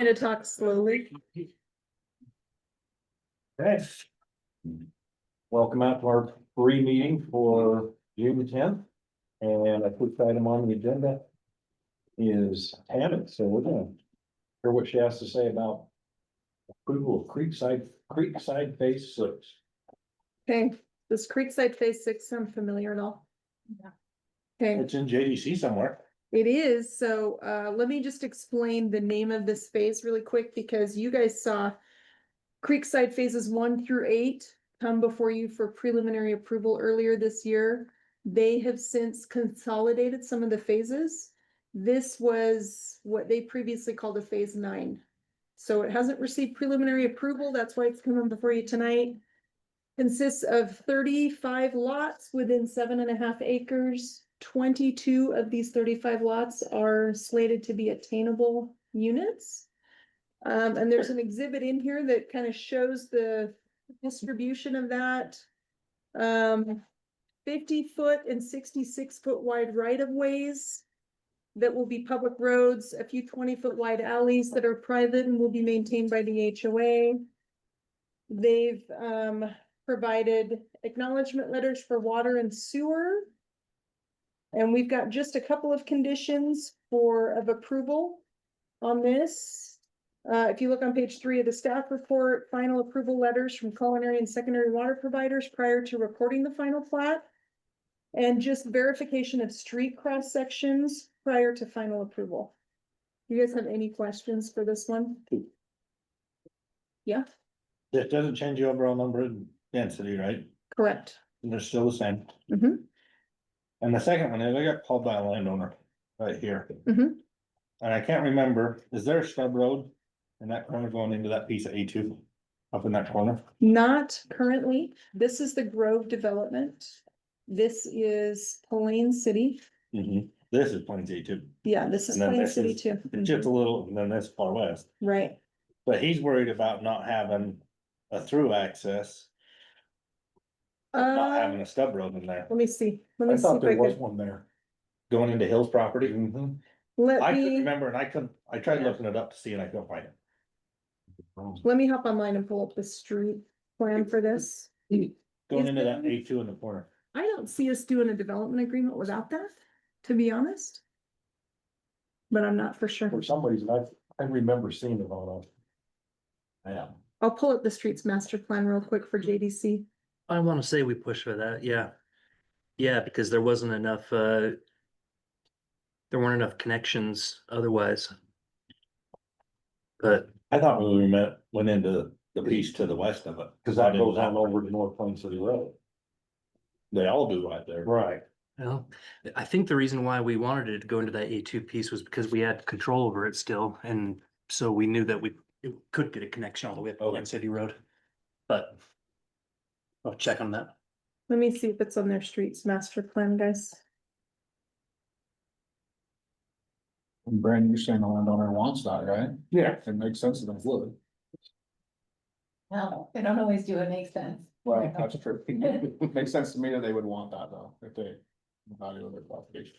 to talk slowly. Okay. Welcome out to our free meeting for June 10th. And a quick item on the agenda is Tammy, so we're gonna hear what she has to say about approval of Creekside Phase 6. Okay, this Creekside Phase 6 sound familiar at all? Yeah. Okay, It's in JDC somewhere. it is. So let me just explain the name of this phase really quick because you guys saw Creekside Phases 1 through 8 come before you for preliminary approval earlier this year. They have since consolidated some of the phases. This was what they previously called a Phase 9. So it hasn't received preliminary approval. That's why it's coming before you tonight. Consists of 35 lots within 7.5 acres. 22 of these 35 lots are slated to be attainable units. And there's an exhibit in here that kind of shows the distribution of that. 50-foot and 66-foot wide right-of-ways that will be public roads, a few 20-foot wide alleys that are private and will be maintained by the HOA. They've provided acknowledgement letters for water and sewer. And we've got just a couple of conditions of approval on this. If you look on page 3 of the staff report, final approval letters from culinary and secondary water providers prior to recording the final plat. And just verification of street cross sections prior to final approval. You guys have any questions for this one? Yeah, It doesn't change the overall number of density, right? correct. They're still the same. Mm-hmm. And the second one is I got called by a landowner right here. Mhm. And I can't remember, is there a stub road in that corner going into that piece of A2 up in that corner? Not currently. This is the Grove development. This is Plain City. This is Plains A2. Yeah, this is And then Plain this City is- too. It's just a little, and then this far west. Right. But he's worried about not having a through access, not having a stub road in there. Let me see. Let I me see thought if there I was could. one there. Going into Hill's property. Let I couldn't me, remember and I tried Yeah. looking it up to see and I couldn't find it. let me hop online and pull up the street plan for this. Going Is into that there- A2 in the corner. I don't see us doing a development agreement without that, to be honest. But I'm not for sure. For some reason, I remember seeing it on yeah. I'll pull up the streets master plan real quick for JDC. I want to say we push for that, yeah. Yeah, because there wasn't enough, there weren't enough connections otherwise. But I thought we went into the piece to the west of it. Cause that goes on over to North Plain City Road. They all do right there. Right. well, I think the reason why we wanted it to go into that A2 piece was because we had control over it still. And so we knew that it could get a connection all the way up to Okay. Plain City Road. But I'll check on that. Let me see if it's on their streets master plan, guys. And Brandon, you're saying the landowner wants that, right? Yeah. It makes sense to them, would. No, they don't always do it, makes sense. Well, that's true. It makes sense to me that they would want that though, if they value their property.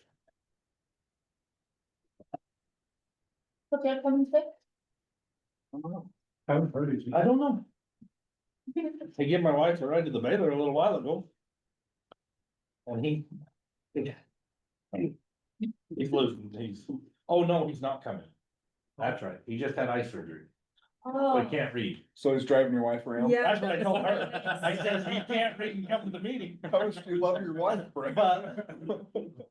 What's that coming to? I haven't heard it. I don't know. I gave my wife a ride to the Baylor a little while ago. And oh no, he's not coming. That's right. He just had eye surgery. So Oh, he can't read. So he's driving your wife around? Yeah. That's what I told her. I said, he can't read and come to the meeting. How much do you love your wife, Brandon?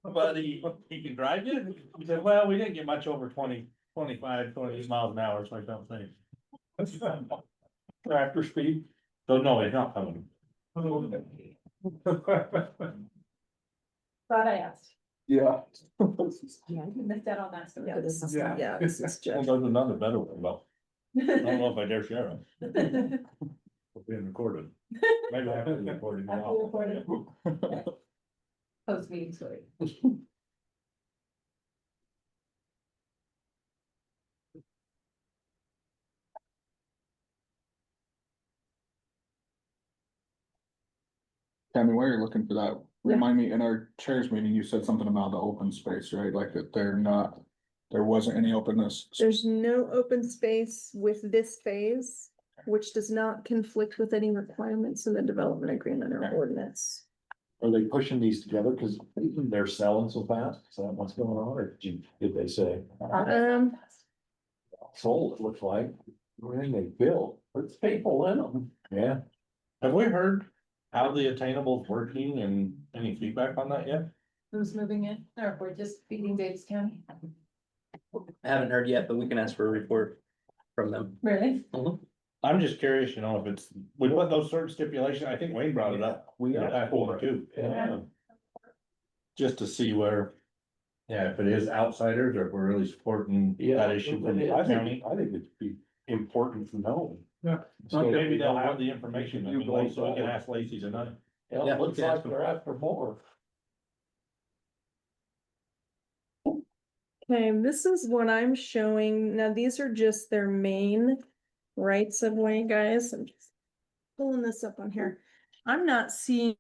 But he can drive you? He said, well, we didn't get much over 20 miles an hour, so I don't think. Tractor speed. So no, he's not coming. glad I asked. Yeah. Yeah, you missed out on that story. Yeah, this is, Yeah. yeah, this is Well, Jeff. there's another better one, but I don't know if I dare share it. It's being recorded. Maybe I have to record it Have now. to record it. Post meeting story. Tammy, while you're looking for that, Yeah. remind me, in our chairs meeting, you said something about the open space, right? Like that they're not there wasn't any openness. There's no open space with this phase, which does not conflict with any requirements in the development agreement or Okay. ordinance. Are they pushing these together because they're selling so fast? Is that what's going on, or did they say? Sold, it looks like, everything they built, there's people in them. Yeah, Have we heard how the attainable's working and any feedback on that yet? Who's moving in, or if we're just feeding Davis County? I haven't heard yet, but we can ask for a report from them. Really? I'm just curious, you know, if it's, we put those certain stipulations, I think Wayne brought it up. we Yeah, are for it. too. Yeah. Just to see where, yeah, if it is outsiders or if we're really supporting Yeah, that issue from the county. I think it'd be important to know. Yeah. So Maybe they'll have the information, I You mean, go like, so we can forward. ask Lacy tonight. Yeah, Yeah, it looks we can like ask them. they're after more. Okay, this is what I'm showing. Now, these are just their main rights of way, guys. I'm just pulling this up on here. I'm not seeing.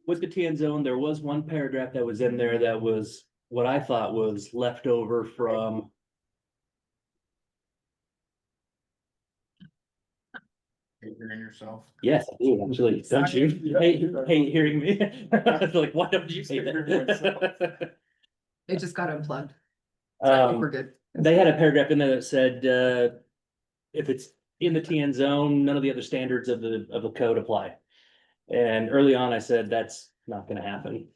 With the TN zone, there was one paragraph that was in there that was what I thought was left over from Hearing yourself. Yes, I do, actually, don't you? Hate hearing me. It's like, why don't you say that? It just got unplugged. So I think we're good. They had a paragraph in there that said, if it's in the TN zone, none of the other standards of the code apply. And early on, I said, that's not gonna happen.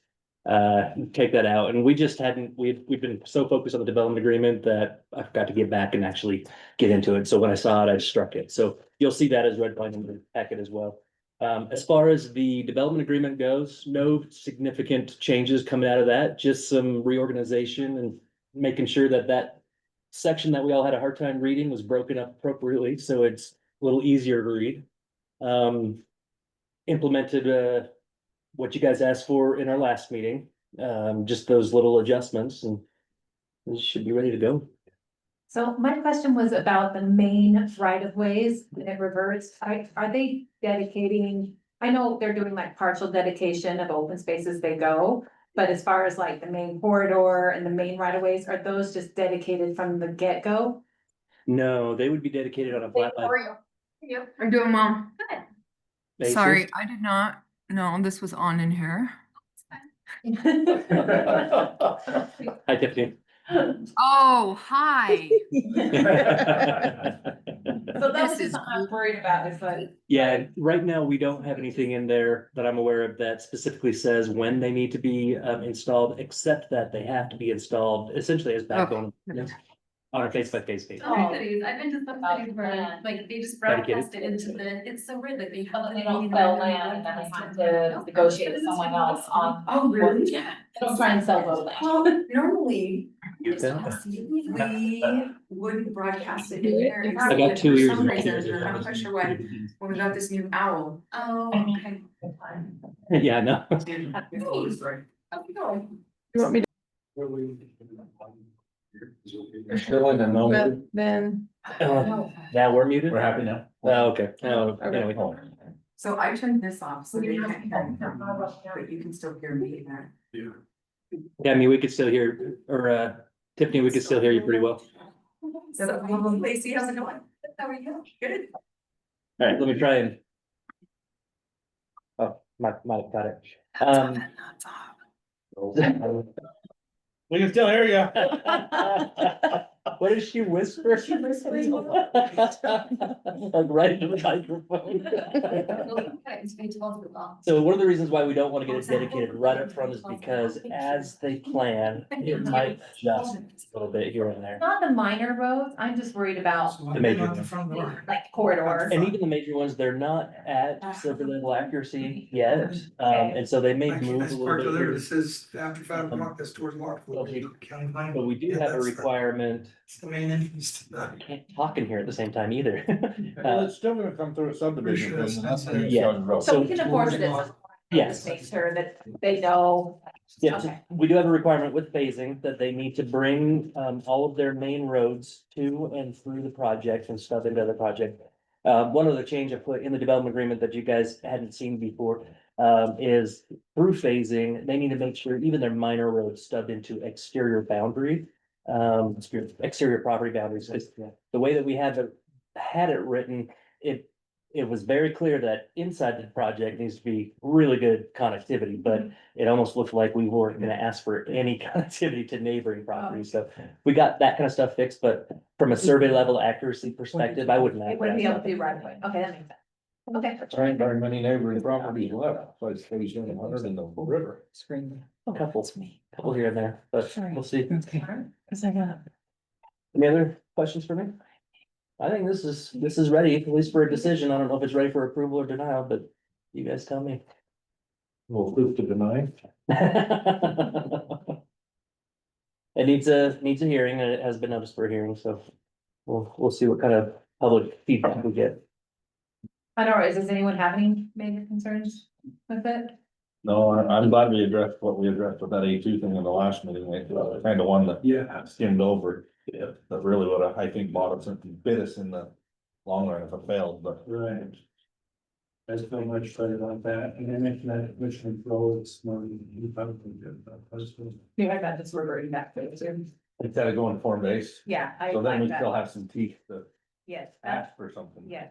Take that out, and we just hadn't, we've been so focused on the development agreement that I forgot to get back and actually get into it, so when I saw it, I struck it, so you'll see that as red line in the packet as well. As far as the development agreement goes, no significant changes coming out of that, just some reorganization and making sure that that section that we all had a hard time reading was broken up appropriately, so it's a little easier to read. Implemented, what you guys asked for in our last meeting, just those little adjustments, and this should be ready to go. So my question was about the main right of ways when it reverts. Are they dedicating? I know they're doing like partial dedication of open space as they go. But as far as like the main corridor and the main right of ways, are those just dedicated from the get-go? No, they would be dedicated on a flat line Yep. I'm doing well. basis. Sorry, I did not know this was on in here. Hi, Tiffany. Oh, hi. So that's This is just something I'm worried about, is like. Yeah, right now, we don't have anything in there that I'm aware of that specifically says when they need to be installed, except that they have to be installed essentially as backbone on a face-by-face basis. Oh. Cities, I've been to some cities where, like, they just broadcast it into the, it's so weird, like they. But they don't sell land and then they have to negotiate with someone else on. Oh, really? Yeah. They don't try and sell road land. Well, normally, Okay. we would broadcast it in there. I got 2 For ears. some and reason, 1 ear. I'm not quite sure why, when we got this new owl. Oh, okay. Yeah, no. How's it going? You want me to, You're still in the no but mood? then, Now we're muted? We're happy now. Oh, okay. Oh, Okay. anyway. So I turned this off, so they can't hear me, but you can still hear me there. Yeah, I mean, we could still hear, or Tiffany, we could still hear you pretty well. So, Lacey, how's it going? How are you? Good. All right, let me try and. Oh, might have got it. We can still hear you. What does she whisper? She whispering. Like right into the microphone. So one of the reasons why we don't want to get it dedicated right up front is because as they plan, it might adjust a little bit here and there. Not the minor roads, I'm just worried about The major ones. like corridors. And even the major ones, they're not at silver level accuracy yet, and so they may Actually, move a that's little part bit of there, here. this is after 5 o'clock, that's towards Lockwood, Okay. county line. But we do Yeah, have a that's the- requirement, It's the main entrance to I the. can't talk in here at the same time either. Well, it's still gonna come through a subdivision. Pretty thing, sure and that's that's- the Yeah. Charles Road. So we can enforce it. Yes. Just make sure that they know. Yeah, Okay. we do have a requirement with phasing that they need to bring all of their main roads to and through the project and stuff into the project. One other change I put in the development agreement that you guys hadn't seen before is through phasing, they need to make sure even their minor roads stubbed into exterior boundary. Exterior property boundaries, 'cause the way that we had it written, it was very clear that inside the project needs to be really good connectivity, but it almost looked like we weren't gonna ask for any connectivity to neighboring properties, so we got that kind of stuff fixed, but from a survey level accuracy perspective, I wouldn't. It wouldn't be able to be right away. Okay, that makes sense. Okay. There ain't very many neighboring properties left, so it's 3,700 in the river. A couple here and there, but we'll see. Okay. Cause I got. Any other questions for me? I think this is ready, at least for a decision. I don't know if it's ready for approval or denial, but you guys tell me. We'll move to deny. It needs a hearing, and it has been noticed for a hearing, so we'll see what kind of public feedback we get. I don't know, does anyone have any major concerns with it? No, I'm glad we addressed what we addressed with that A2 thing in the last meeting, kind of one that skimmed over. Yeah, that really would have, I think, bought us and bit us in the long run if it failed, but. Right. I feel much better about that, and I mentioned that commission control, it's more. Yeah, I got this reverting back to it too. Instead of going form base, Yeah. I so then we like still that. have some teeth to Yes, ask for something. yes.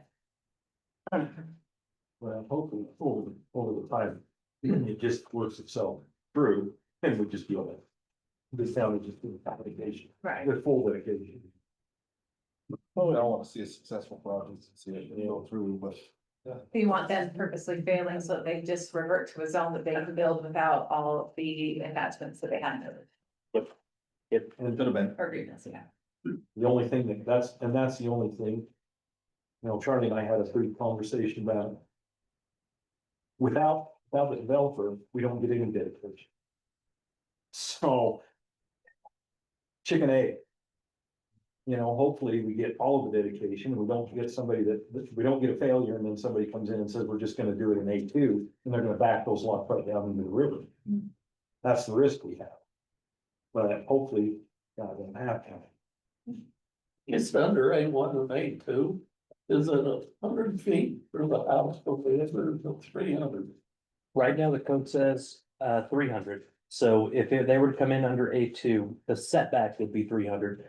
Well, hopefully, over the time, it just works itself through, and we just feel that. This town is just doing dedication, Right. the full dedication. Well, we all wanna see a successful project, see it go through, but You want them purposely failing so that they just revert to a zone that they can build without all of the attachments that they had to It could have been. agreements, yeah. The only thing that's the only thing. You know, Charlie and I had a brief conversation about it. Without the developer, we don't get any dedication. So. Chicken egg. You know, hopefully we get all of the dedication, we don't get somebody we don't get a failure, and then somebody comes in and says, we're just gonna do it in A2, and they're gonna back those lots right down into the river. That's the risk we have. But hopefully, that won't happen. It's under A1 and A2. Is it 100 feet for the house, okay, it's 300. Right now, the code says 300. So if they were to come in under A2, the setback would be 300.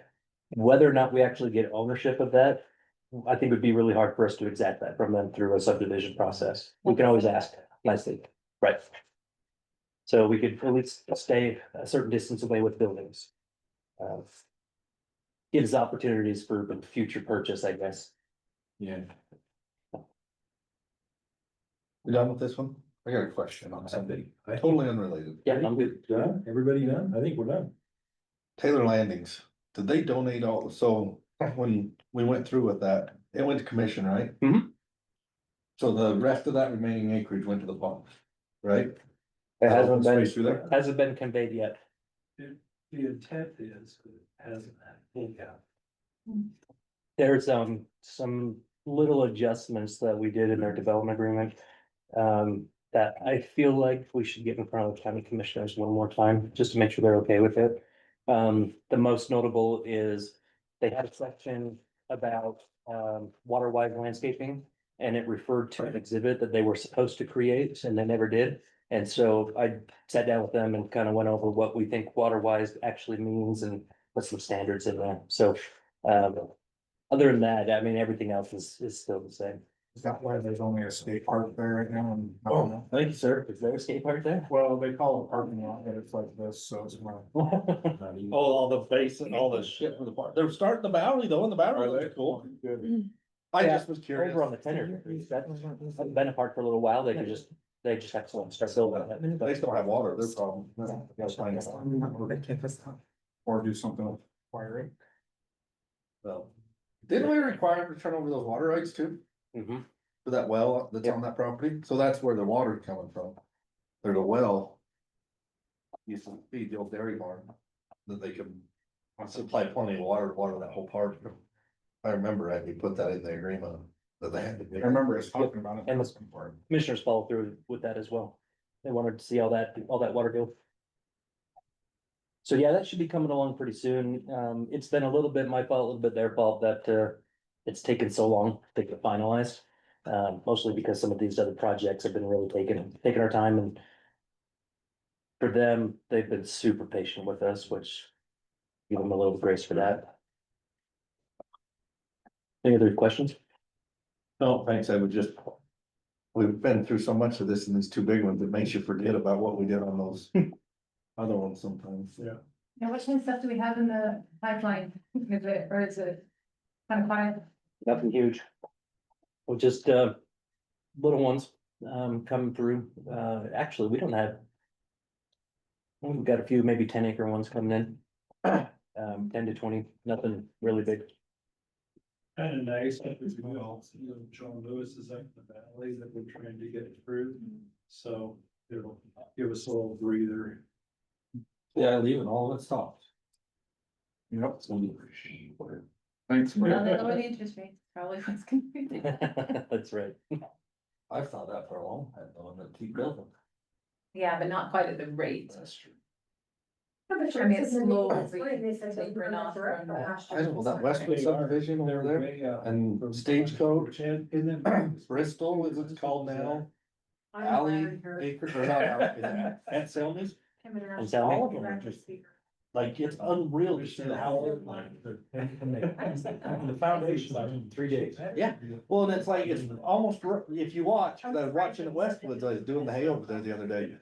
Whether or not we actually get ownership of that, I think would be really hard for us to exact that from them through a subdivision process. We can always ask nicely, right? So we could at least stay a certain distance away with buildings. Gives opportunities for future purchase, I guess. Yeah. you done with this one? I got a question on something totally unrelated. Yeah, I'm good. Done? Everybody done? I think we're done. Taylor Landings, did they donate all, so when we went through with that, it went to commission, right? Mhm. So the rest of that remaining acreage went to the farm, right? It Open space through there? hasn't been conveyed yet. The intent is, but it hasn't happened. Yeah. There's some little adjustments that we did in our development agreement. That I feel like we should get in front of the county commissioners one more time, just to make sure they're okay with it. The most notable is they had a section about water wide landscaping. And it referred to an exhibit that they were supposed to create and they never did. And so I sat down with them and kind of went over what we think water wise actually means and put some standards in there. So other than that, I mean, everything else is still the same. Is that why there's only a skate park there right now? And Thank you, sir. Is there a skate park there? well, they call it parking lot, but it's like this, so it's my. Oh, all the base and all the shit from the park. They're starting the Bowery though, and the Bowery looks cool. Good. I just was curious. Over on the tender, that's been a park for a little while. They just have to start building it. They still have water, their problem. Gotta find out. Or do something with wiring. So, didn't we require them to turn over those water rights too? Mhm. For that well that's on that property? So that's where the water's coming from. There's a well. Used to feed the old dairy barn, that they could supply plenty of water to water that whole park. I remember we put that in the agreement that they had to. I remember us talking about it. And the commissioners follow through with that as well. They wanted to see all that water go. So yeah, that should be coming along pretty soon. It's been a little bit my fault, a little bit their fault that it's taken so long to get finalized. Mostly because some of these other projects have been really taking our time, and for them, they've been super patient with us, which give them a little grace for that. Any other questions? No, thanks, I would just. We've been through so much of this in these two big ones, it makes you forget about what we did on those. Other ones sometimes. Yeah. Now, what kind of stuff do we have in the pipeline? Is it kind of quiet? Nothing huge. Well, just little ones coming through. Actually, we don't have. We've got a few, maybe 10-acre ones coming in. 10 to 20, nothing really big. Kind of nice, as well, you know, John Lewis is up in the valley that we're trying to get through, so it'll give us a little breather. Yeah, leave it all, it stops. Yep. It's gonna be. Thanks. Well, they lower the interest rates, probably what's gonna be. That's right. I've thought that for a long time, though, and then keep building. Yeah, but not quite at the rate. That's true. I mean, it's slowly tapering off from the. I don't know, that Westwood subdivision over there, and Stagecoach, Bristol, is it's called now. Alley Acres, or not Alley, Aunt Selby's. And tell All of me, them are just Like, it's unreal to see how. The foundation, in 3 days. Yeah, well, and it's like, it's almost, if you watch, 'cause I was watching at Westwoods, I was doing the hay over there the other day.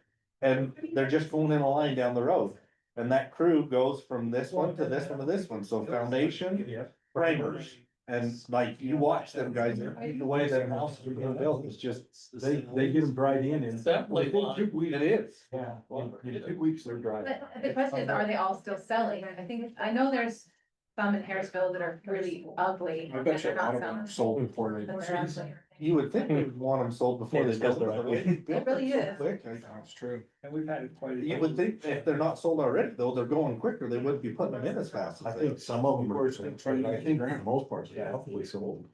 And they're just going in a line down the road, and that crew goes from this one to this one to this one, so foundation, framers. And like, you watch them guys, the way their houses are being built, it's just, They get them dried in and. Definitely. it is. Yeah, in 2 weeks they're dry. But the question is, are they all still selling? I know there's some in Harrisville that are really ugly. I bet you a and they're lot not of them selling. sold before they. But they're ugly. You would think they'd want them sold before Yeah, they because build they're them. The way they built It really so is. quick, That's true. And we've had quite a. You would think if they're not sold already, though, they're going quicker, they wouldn't be putting them in as fast I as they. think some of them are. I think for the most part, yeah, hopefully sold.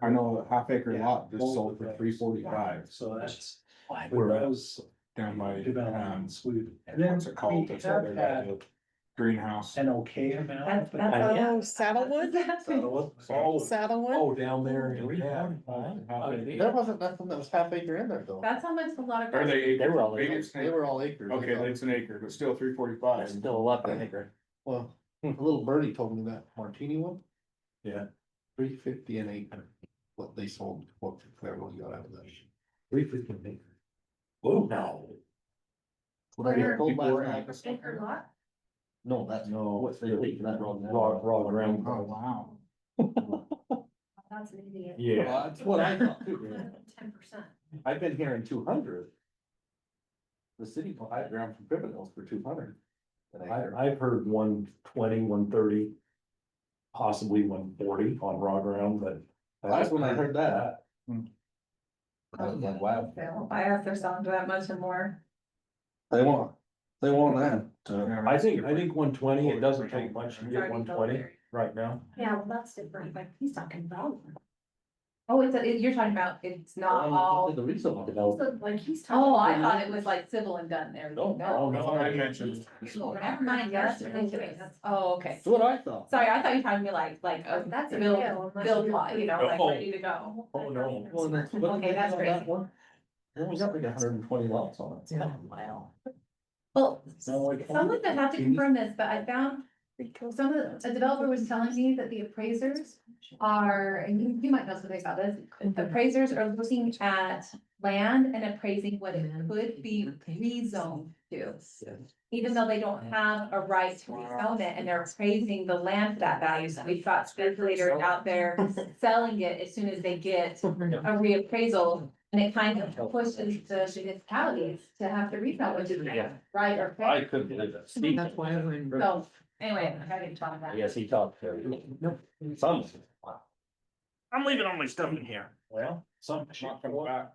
I know a half acre lot just sold for 345 So that's. Where at? Those down by, developments, we. And then what's it called? we It's have over had by the greenhouse. an okay amount. but- Oh, Saddlewood? Oh, Saddlewood? oh, down there in. There wasn't nothing that was half acre in there, though. That's how much a lot of. Are they They were all acres? They were all acres. Okay, it's an acre, but still 345. Still a lot per acre. Well, a little birdie told me that Martini one, Yeah. 350 an acre, what they sold, what Clearwater got out of that. 350 acre. Oh, no. What I got told Before last and night. Acre lot? No, that's, No. what's they leave, that wrong. Raw ground. Oh, wow. That's an idiot. Yeah. Well, that's what I thought too. 10%. I've been hearing 200. The city bought ground from Criminals for 200. I've heard 120, 130, possibly 140 on raw ground, but. That's when I heard that. Hmm. I was like, wow, I asked they're selling for that much and more. they want that. I think 120, it doesn't take much to get 120 right now. Yeah, well, that's different, like, he's talking about. Oh, you're talking about, it's not all, The resale development. like, he's talking. Oh, I thought it was like civil and done there. No, no, That's what I mentioned. Never mind, yeah, that's ridiculous. Oh, okay. That's what I thought. Sorry, I thought you were talking about like a That's a build, deal, unless build you- lot, you know, like Oh. ready to go. Oh, no. Well, that's. Okay, that's great. Then we got like 120 lots on it. Wow. Well, someone would have to confirm this, but I found a developer was telling me that the appraisers are, and you might know something about this. Appraisers are looking at land and appraising what it could be rezoned to. Even though they don't have a right to rezone it, and they're appraising the land for that value, so we've got speculators out there selling it as soon as they get a reappraisal. And it kind of pushes the municipalities to have to rezone, which is right or. I couldn't believe that. Steve. That's why I went. So, anyway, I didn't talk about. Yes, he talked to her. Nope. Some. Wow. I'm leaving all my stuff in here. Well, some. Not coming back.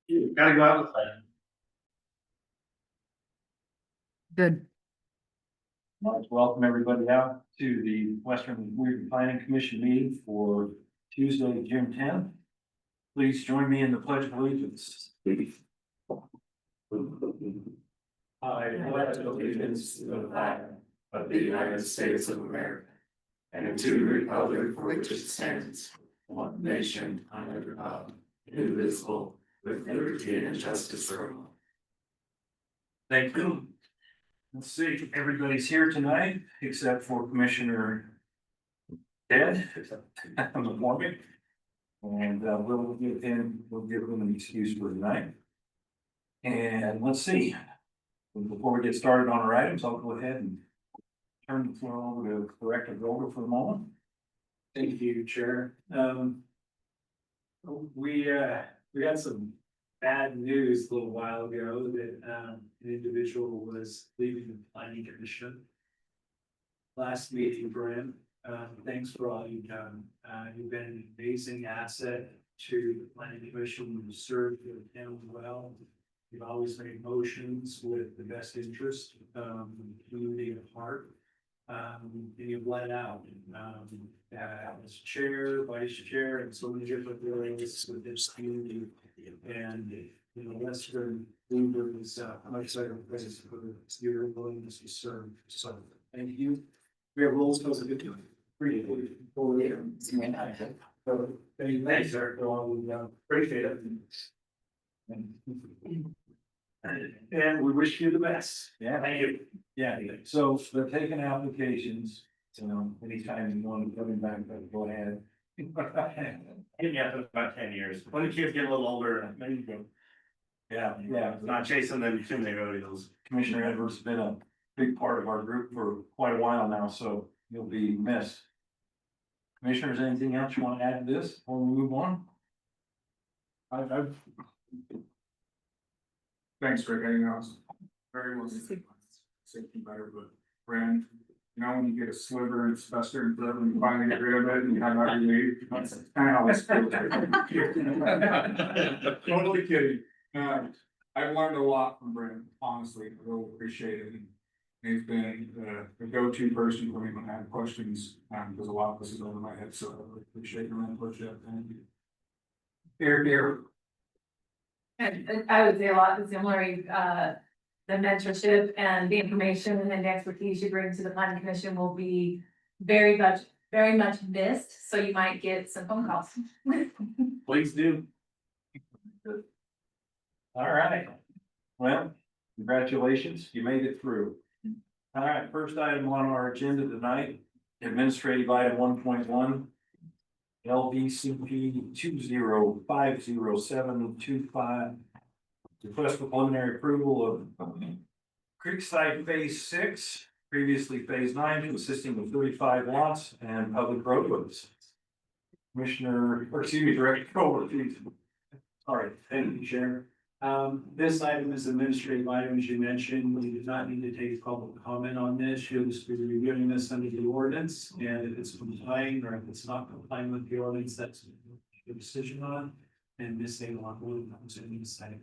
You gotta go outside. Good. Welcome everybody out to the Western Weird Planning Commission meeting for Tuesday, June 10th. Please join me in the pledge of allegiance. I pledge allegiance to the flag of the United States of America and to the republic for which it stands, one nation under God, indivisible, with liberty and justice for all. Thank you. Let's see, everybody's here tonight except for Commissioner Ed McCormick. And we'll give him an excuse for tonight. And let's see, Before we get started on our items, I'll go ahead and turn the floor over to Director Golder for a moment. Thank you, Chair. We had some bad news a little while ago that, an individual was leaving the planning commission. Last meeting, Brent, thanks for all you've done. You've been an amazing asset to the planning commission. You served the town well. You've always made motions with the best interest, the community at heart. And you've let out, as chair, vice chair, and so many different roles with this community. And, you know, Western Bloomberg is much better place for your willingness to serve. So, thank you. We have roles calls a good doing. Thanks, sir. Appreciate it. And we wish you the best. Yeah. Thank you. Yeah, so they're taking applications, anytime you want to come back, go ahead. Hit me up in about 10 years. When the kids get a little older, maybe go. Yeah, Not chasing them too many rodeos. Commissioner Edwards has been a big part of our group for quite a while now, so you'll be missed. Commissioners, anything else you want to add to this before we move on? I've. Thanks, Rick, I know, it's very well. Safety better, but Brand, you know, when you get a sliver, it's festering forever, and you finally get rid of it, and you have that relief. That's kind of how it's totally kidding. I've learned a lot from Brand, honestly, I really appreciate it. And he's been the go-to person for me when I have questions, because a lot of this is over my head, so I really appreciate your input, Jeff. Thank you. Here. And I would say a lot similar, the mentorship and the information and the expertise you bring to the planning commission will be very much missed, so you might get some phone calls. Please do. All right, well, congratulations, you made it through. All right, first item on our agenda tonight, administrative item 1.1. LVCP 20507225. Request for preliminary approval of Creekside Phase 6, previously Phase 9, consisting of 35 lots and public roadways. Director Colbert, please. All right, thank you, Chair. This item is administrative item, as you mentioned. We do not need to take public comment on this. You'll just be reviewing this under the ordinance, and if it's complying or if it's not complying with the ordinance, that's your decision on. And this thing will really comes in this item.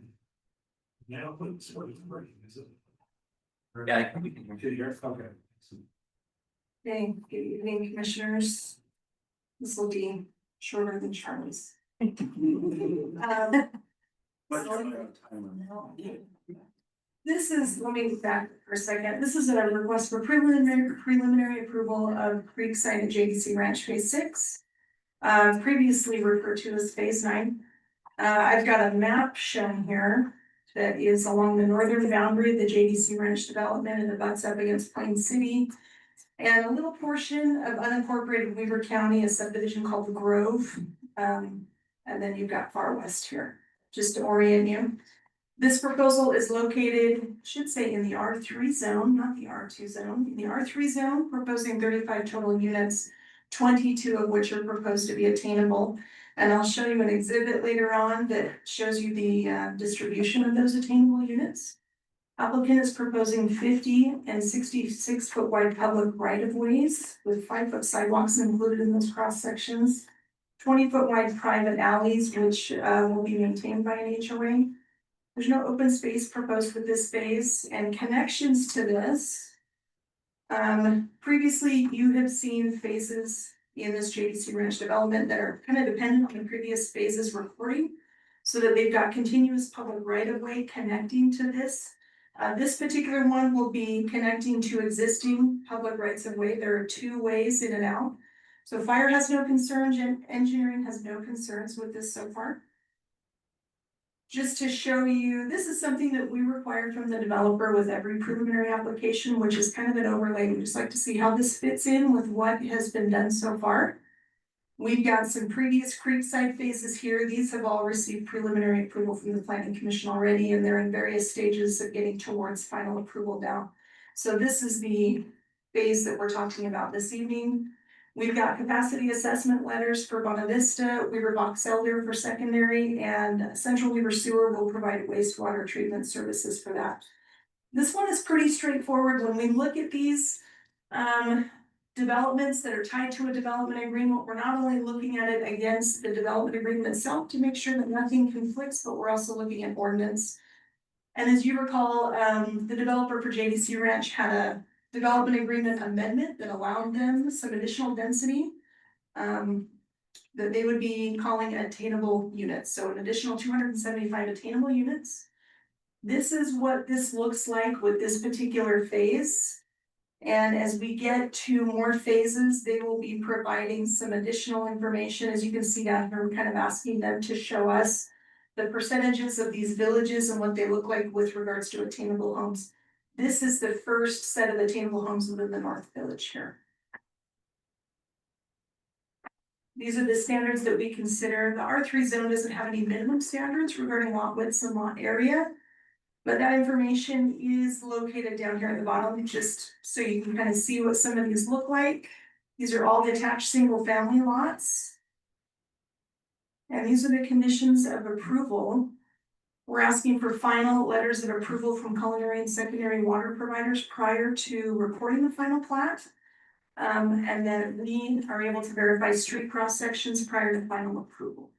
Now, what's working, is it? Yeah, I think we can. Okay. Hey, good evening, commissioners. This will be shorter than Charlie's. This is, let me back for a second. This is a request for preliminary approval of Creekside and JDC Ranch Phase 6. Previously referred to as Phase 9. I've got a map shown here that is along the northern boundary of the JDC Ranch development, and it butts up against Plain City. And a little portion of unincorporated Weaver County, a subdivision called the Grove. And then you've got far west here, just to orient you. This proposal is located, should say in the R3 zone, not the R2 zone. In the R3 zone, proposing 35 total units, 22 of which are proposed to be attainable. And I'll show you an exhibit later on that shows you the distribution of those attainable units. Applicant is proposing 50 and 66 foot wide public right of ways with 5 foot sidewalks included in those cross sections. 20 foot wide private alleys, which will be maintained by an HOA. There's no open space proposed with this phase, and connections to this. Previously, you have seen phases in this JDC Ranch development that are kind of dependent on the previous phases recording, so that they've got continuous public right of way connecting to this. This particular one will be connecting to existing public rights of way. There are 2 ways in and out. So fire has no concerns, and engineering has no concerns with this so far. Just to show you, this is something that we require from the developer with every preliminary application, which is kind of an overlay. We just like to see how this fits in with what has been done so far. We've got some previous Creekside phases here. These have all received preliminary approval from the planning commission already, and they're in various stages of getting towards final approval now. So this is the phase that we're talking about this evening. We've got capacity assessment letters for Bonta Vista, Weaver Box Elder for secondary, and Central Weaver Sewer will provide wastewater treatment services for that. This one is pretty straightforward. When we look at these developments that are tied to a development agreement, we're not only looking at it against the development agreement itself to make sure that nothing conflicts, but we're also looking at ordinance. And as you recall, the developer for JDC Ranch had a development agreement amendment that allowed them some additional density. That they would be calling attainable units, so an additional 275 attainable units. This is what this looks like with this particular phase. And as we get to more phases, they will be providing some additional information. As you can see down here, we're kind of asking them to show us the percentages of these villages and what they look like with regards to attainable homes. This is the first set of attainable homes within the North Village here. These are the standards that we consider. The R3 zone doesn't have any minimum standards regarding lot widths and lot area. But that information is located down here at the bottom, just so you can kind of see what some of these look like. These are all detached single family lots. And these are the conditions of approval. We're asking for final letters of approval from culinary and secondary water providers prior to recording the final plat. And then we are able to verify street cross sections prior to final approval.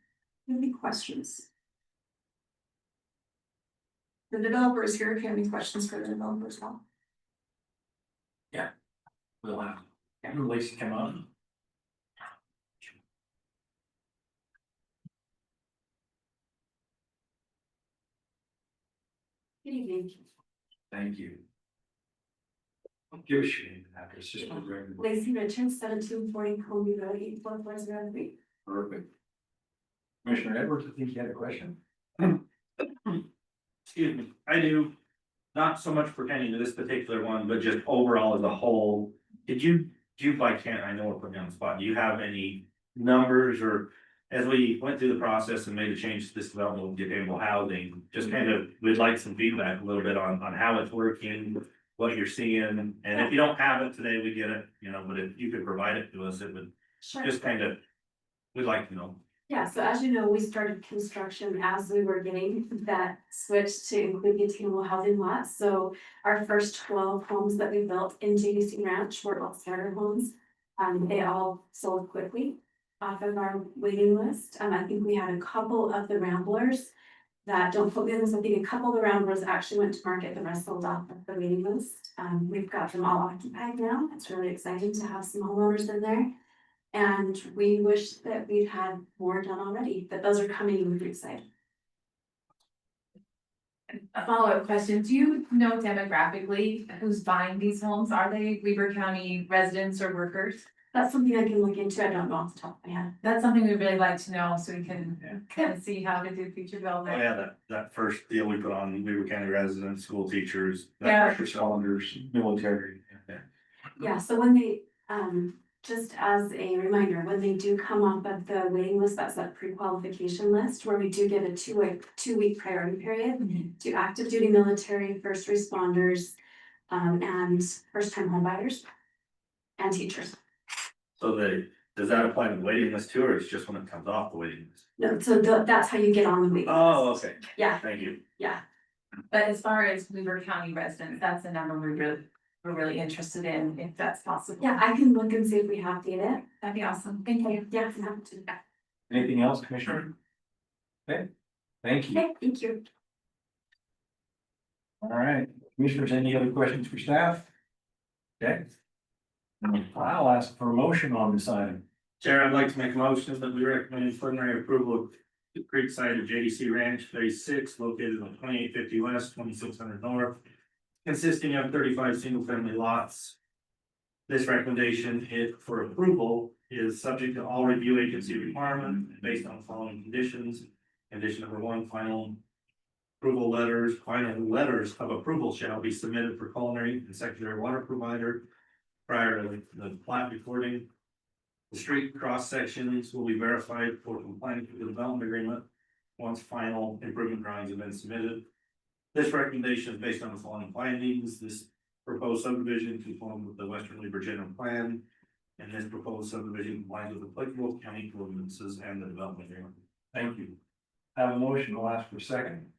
Any questions? The developer is here if you have any questions for the developer as well. We'll have, Lacey come on. Good evening. Thank you. Give us your name and address, just for the record. Lacey Richards, 1740 Colby Road, 84403. Perfect. Commissioner Edwards, I think you had a question? Excuse me, I do, not so much pertaining to this particular one, but just overall as a whole. Do you by chance, I know we're putting you on the spot, do you have any numbers or as we went through the process and made a change to this development with attainable housing, just kind of, we'd like some feedback a little bit on how it's working, what you're seeing, and if you don't have it today, we get it, but if you could provide it to us, it would Sure. just kind of, we'd like to know. Yeah, so as you know, we started construction as we were getting that switch to include the attainable housing lots. So our first 12 homes that we built in JDC Ranch were all starter homes. They all sold quickly off of our waiting list. I think we had a couple of the Ramblers that, don't quote me on this, I think a couple of the Ramblers actually went to market, the rest sold off of the waiting list. We've got them all occupied now. It's really exciting to have some homeowners in there. And we wish that we'd had more done already, but those are coming in Creekside. A follow-up question, do you know demographically who's buying these homes? Are they Weber County residents or workers? That's something I can look into. I don't know off the top of my head. That's something we'd really like to know, so we can kind of see how to do future Oh, development. yeah, that first deal we put on, Weaver County residents, school teachers, Yeah. first responders, military. Yeah, so when they, just as a reminder, when they do come off of the waiting list, that's that pre-qualification list where we do get a two-week priority period to active duty military, first responders, and first-time home buyers and teachers. So does that apply to the waiting list too, or it's just when it comes off the waiting list? No, so that's how you get on the waiting list. Oh, okay, Yeah, thank you. yeah. But as far as Weber County residents, that's the number we're really interested in, if that's possible. Yeah, I can look and see if we have data. That'd be awesome, thank you. Yeah, I'm happy to. Anything else, Commissioner? Okay, thank you. Okay, thank you. All right, Commissioners, any other questions for staff? Okay. I'll ask for a motion on this item. Chair, I'd like to make a motion that we recommend preliminary approval of the Creekside of JDC Ranch Phase 6 located on 2850 West, 2600 North, consisting of 35 single-family lots. This recommendation for approval is subject to all review agency requirements based on the following conditions. Condition number 1, final letters of approval shall be submitted for culinary and secondary water provider prior to the plat recording. The street cross sections will be verified for compliance with the development agreement once final improvement drawings have been submitted. This recommendation is based on the following findings. This proposed subdivision conforms with the Western Weaver General Plan. And this proposed subdivision complies with applicable county ordinances and the development agreement. Thank you. Have a motion, I'll ask for a second.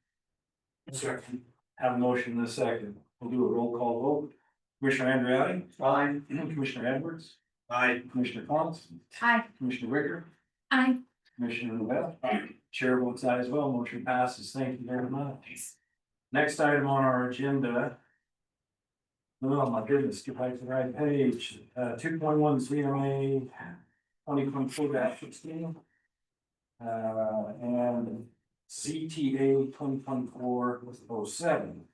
Second. Have a motion and a second. We'll do a roll call vote. Commissioner Andreotti? Aye. Commissioner Edwards? Aye. Commissioner Collins? Hi. Commissioner Wicker? Aye. Commissioner Lavelle? Chair votes aye as well, motion passes, thank you very much. Next item on our agenda. Oh my goodness, get back to the right page, 2.1 CMA 2024-16. And ZTA 2024-07.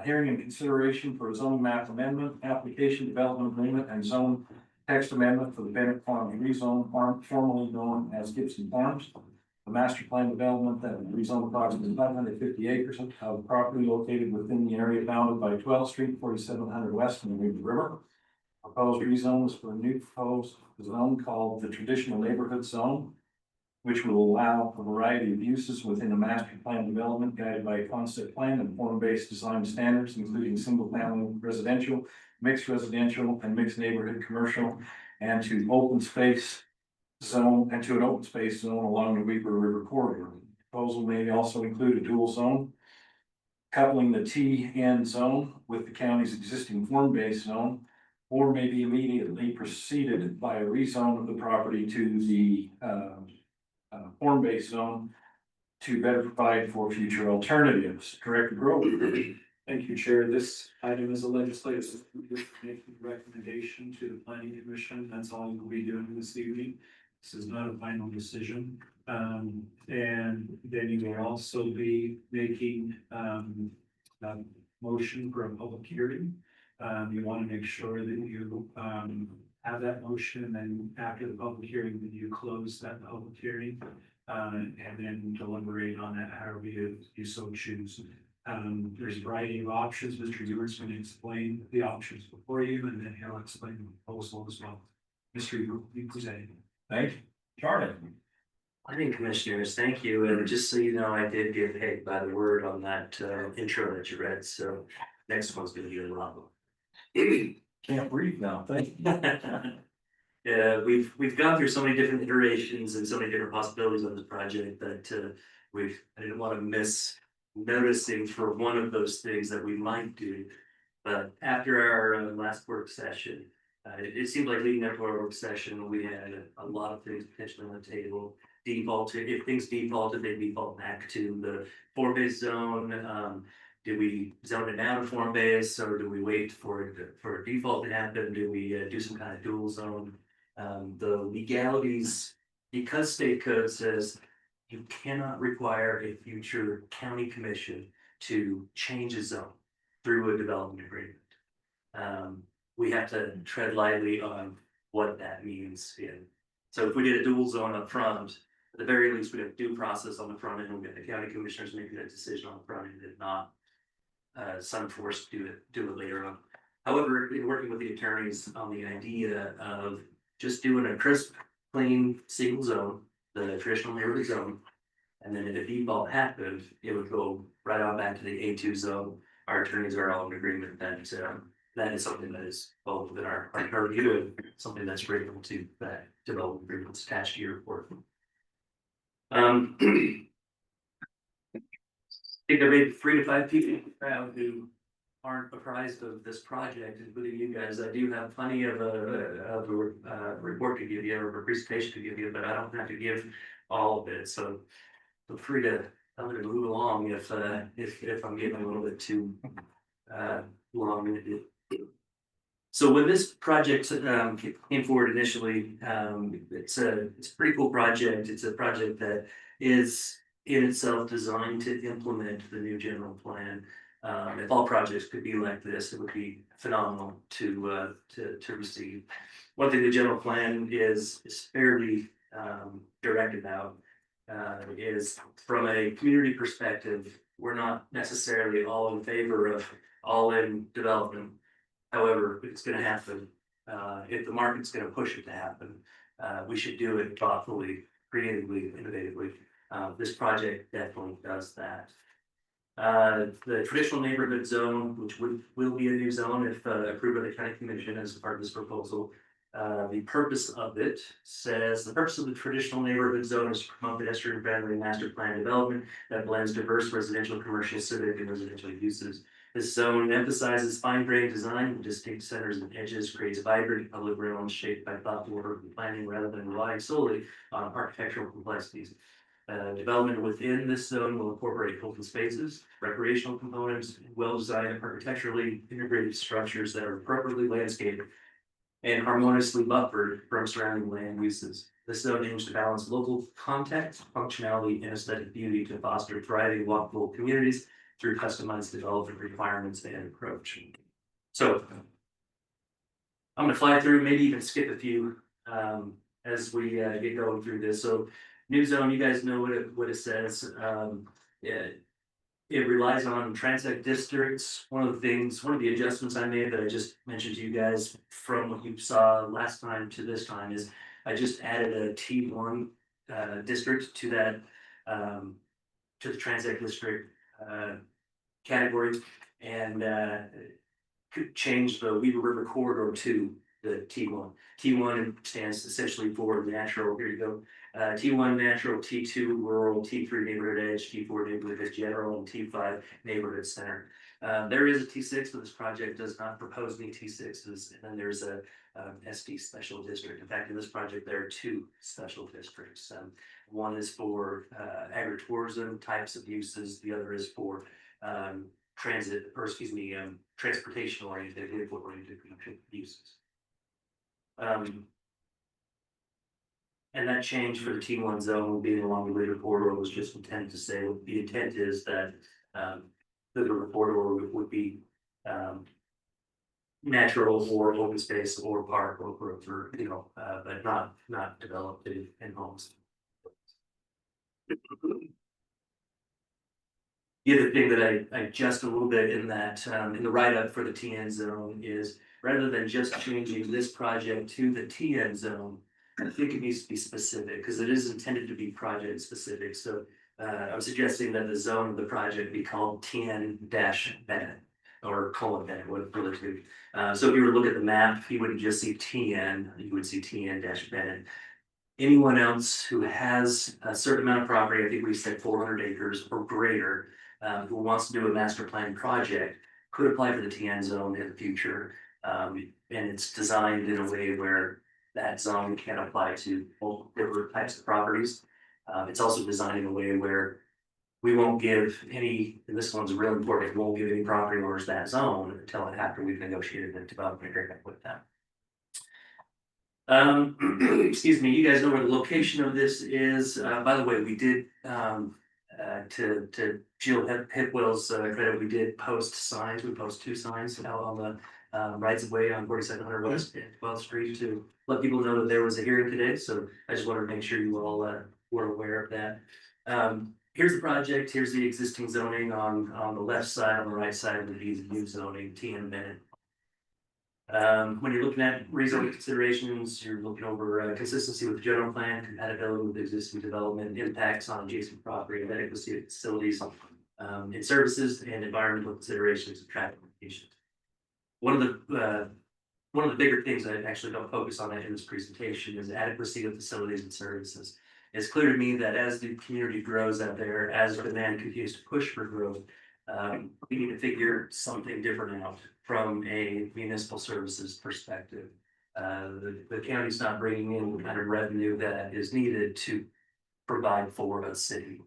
Hearing and consideration for a zoning map amendment, application development agreement and zone text amendment for the Bennet Farms Rezone, formerly known as Gibson Farms. The master plan development that would rezone approximately 550 acres of property located within the area bounded by 12th Street, 4700 West and the Weaver River. Proposed rezone is for a new proposed zone called the Traditional Neighborhood Zone, which will allow a variety of uses within a master plan development guided by a concept plan and form-based design standards, including single-family residential, mixed residential, and mixed neighborhood commercial, and to an open space zone along the Weaver River corridor. Proposal may also include a dual zone, coupling the TN zone with the county's existing form-based zone, or may be immediately preceded by a rezone of the property to the form-based zone to better provide for future alternatives. Director Grover. Thank you, Chair. This item is a legislative making recommendation to the planning commission. That's all we'll be doing this evening. This is not a final decision. And then you will also be making a motion for a public hearing. You want to make sure that you have that motion, and then after the public hearing, that you close that public hearing and then deliberate on that however you so choose. There's a variety of options. Mr. Ewart's going to explain the options before you, and then he'll explain the proposal as well. Mr. Ewart, you present. Thank you. Charlie. Morning, commissioners, thank you, and just so you know, I did get hit by the word on that intro that you read, so next one's gonna be a lot. Can't breathe now, thank you. Yeah, we've gone through so many different iterations and so many different possibilities on this project that I didn't want to miss noticing for one of those things that we might do. But after our last work session, it seemed like leading up to our work session, we had a lot of things potentially on the table. If things defaulted, they default back to the form-based zone. Do we zone it down to form-based, or do we wait for a default to happen? Do we do some kind of dual zone? The legalities, because state code says you cannot require a future county commission to change a zone through a development agreement. We have to tread lightly on what that means. So if we did a dual zone up front, at the very least, we have due process on the front end. We'll get the county commissioners making that decision on the front end, if not some force to do it later on. However, in working with the attorneys on the idea of just doing a crisp, clean single zone, the traditional neighborhood zone, and then if a default happened, it would go right on back to the A2 zone. Our attorneys are all in agreement that that is something that is both within our purview and something that's critical to that development agreements attached to your report. I think there may be 3 to 5 people in the crowd who aren't apprised of this project, including you guys. I do have plenty of a report to give you or a presentation to give you, but I don't have to give all of it. So feel free to tell me to move along if I'm getting a little bit too long-winded. So when this project came forward initially, it's a pretty cool project. It's a project that is in itself designed to implement the new general plan. If all projects could be like this, it would be phenomenal to receive. One thing the general plan is fairly direct about is from a community perspective, we're not necessarily all in favor of all in development. However, it's going to happen. if the market's gonna push it to happen, we should do it thoughtfully, creatively, innovatively. This project definitely does that. The traditional neighborhood zone, which will be a new zone if approved by the county commission as part of this proposal. The purpose of it says, the purpose of the traditional neighborhood zone is to promote pedestrian friendly master plan development that blends diverse residential, commercial, civic, and residential uses. This zone emphasizes fine grained design with distinct centers and edges, creates vibrant public realms shaped by thoughtful urban planning rather than relying solely on architectural complexities. Development within this zone will incorporate open spaces, recreational components, well-designed architecturally integrated structures that are appropriately landscaped and harmoniously buffered from surrounding land uses. This zone aims to balance local context, functionality, and aesthetic beauty to foster thriving, walkable communities through customized development requirements and approach. So I'm gonna fly through, maybe even skip a few as we get going through this. So new zone, you guys know what it says. It relies on transect districts. One of the adjustments I made that I just mentioned to you guys from what you saw last time to this time is I just added a T1 district to that to the transect district category and could change the Weaver River corridor to the T1. T1 stands essentially for natural, here you go. T1 natural, T2 rural, T3 neighborhood edge, T4 neighborhood edge general, and T5 neighborhood center. There is a T6, but this project does not propose any T6s. And then there's a SD special district. In fact, in this project, there are two special districts. One is for agritourism types of uses. The other is for transportation oriented, vehicle oriented uses. And that change for the T1 zone being along the river corridor was just intended to say, the intent is that the river corridor would be natural or open space or park or growth or, but not developed in homes. The other thing that I adjust a little bit in that, in the write-up for the TN zone is rather than just changing this project to the TN zone, I think it needs to be specific because it is intended to be project specific. So I'm suggesting that the zone of the project be called TN-Bennet or :Bennet, what for the two. So if you were to look at the map, you wouldn't just see TN, you would see TN-Bennet. Anyone else who has a certain amount of property, I think we said 400 acres or greater, who wants to do a master plan project could apply for the TN zone in the future. And it's designed in a way where that zone can apply to multiple different types of properties. It's also designed in a way where we won't give any, and this one's real important, we won't give any property owners that zone until after we've negotiated the development agreement with them. Excuse me, you guys know where the location of this is. By the way, we did, to Jill Hipwell's credit, we did post signs. We post two signs out on the rights of way on 4700 West and 12th Street to let people know that there was a hearing today. So I just wanted to make sure you all were aware of that. Here's the project. Here's the existing zoning on the left side. On the right side would be the new zoning, TN Bennet. When you're looking at rezoning considerations, you're looking over consistency with the general plan, compatibility with existing development, impacts on adjacent property, adequacy of facilities, and services, and environmental considerations of traffic locations. One of the bigger things I actually don't focus on in this presentation is adequacy of facilities and services. It's clear to me that as the community grows out there, as demand continues to push for growth, we need to figure something different out from a municipal services perspective. The county's not bringing in the kind of revenue that is needed to provide for a city.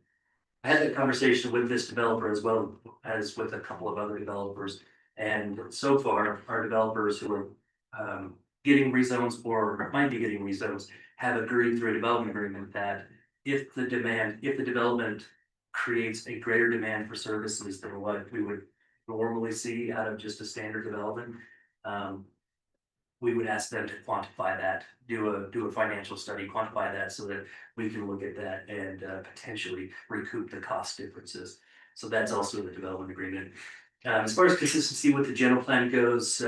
I had that conversation with this developer as well as with a couple of other developers. And so far, our developers who are getting rezones or might be getting rezones have agreed through a development agreement that if the development creates a greater demand for services than what we would normally see out of just a standard development, we would ask them to quantify that, do a financial study, quantify that so that we can look at that and potentially recoup the cost differences. So that's also in the development agreement. As far as consistency with the general plan goes,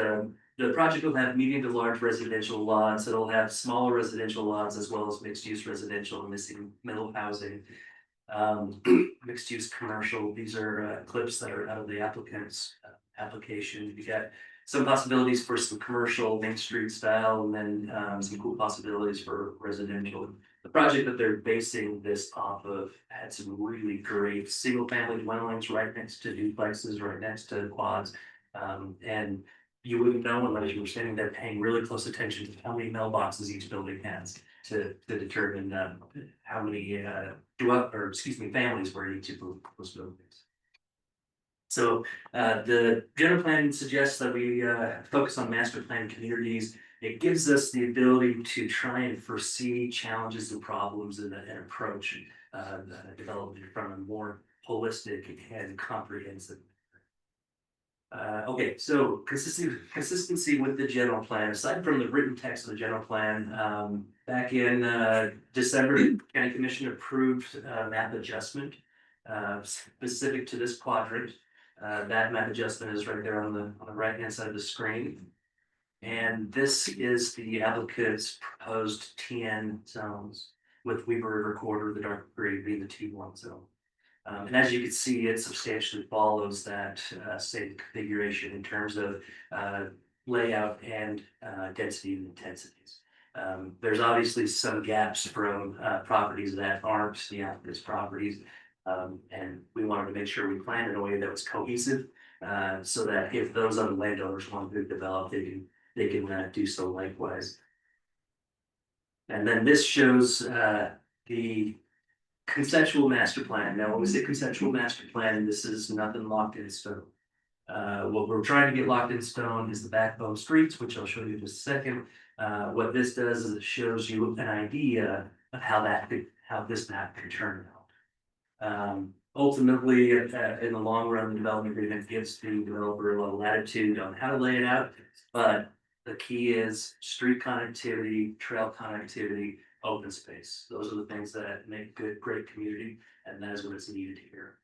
the project will have medium to large residential lots, it'll have smaller residential lots as well as mixed use residential, missing middle housing. Mixed use commercial, these are clips that are out of the applicant's application. You got some possibilities for some commercial Main Street style, and then some cool possibilities for residential. The project that they're basing this off of had some really great single family dwellings right next to duplexes, right next to quads. And you wouldn't know unless you were standing there paying really close attention to how many mailboxes each building has to determine how many families were in each of those buildings. So the general plan suggests that we focus on master plan communities. It gives us the ability to try and foresee challenges and problems and approach the development from a more holistic and comprehensive. Okay, so consistency with the general plan, aside from the written text of the general plan, back in December, the county commission approved map adjustment specific to this quadrant. That map adjustment is right there on the right hand side of the screen. And this is the applicant's proposed TN zones with Weaver River Corridor, the dark gray being the T1 zone. And as you can see, it substantially follows that same configuration in terms of layout and density and intensities. There's obviously some gaps from properties that aren't the applicant's properties. And we wanted to make sure we planned in a way that was cohesive, so that if those other landowners want to develop, they can do so likewise. And then this shows the conceptual master plan. Now, when we say conceptual master plan, this is nothing locked in stone. What we're trying to get locked in stone is the backbone streets, which I'll show you in just a second. What this does is it shows you an idea of how this map could turn out. Ultimately, in the long run, the development agreement gives the developer a little latitude on how to lay it out, but the key is street connectivity, trail connectivity, open space. Those are the things that make great community, and that is what is needed here.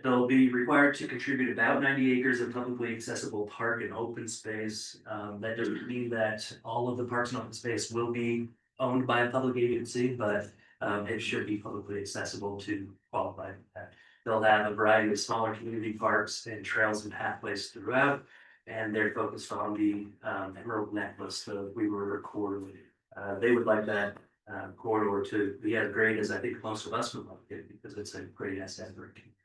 They'll be required to contribute about 90 acres of publicly accessible park and open space. That doesn't mean that all of the parks and open space will be owned by a public agency, but it should be publicly accessible to qualify for that. They'll have a variety of smaller community parks and trails and pathways throughout, and they're focused on the Emerald Necklace, the Weaver River Corridor. They would like that corridor to be as great as I think most of us would like it, because it's a great asset for a community.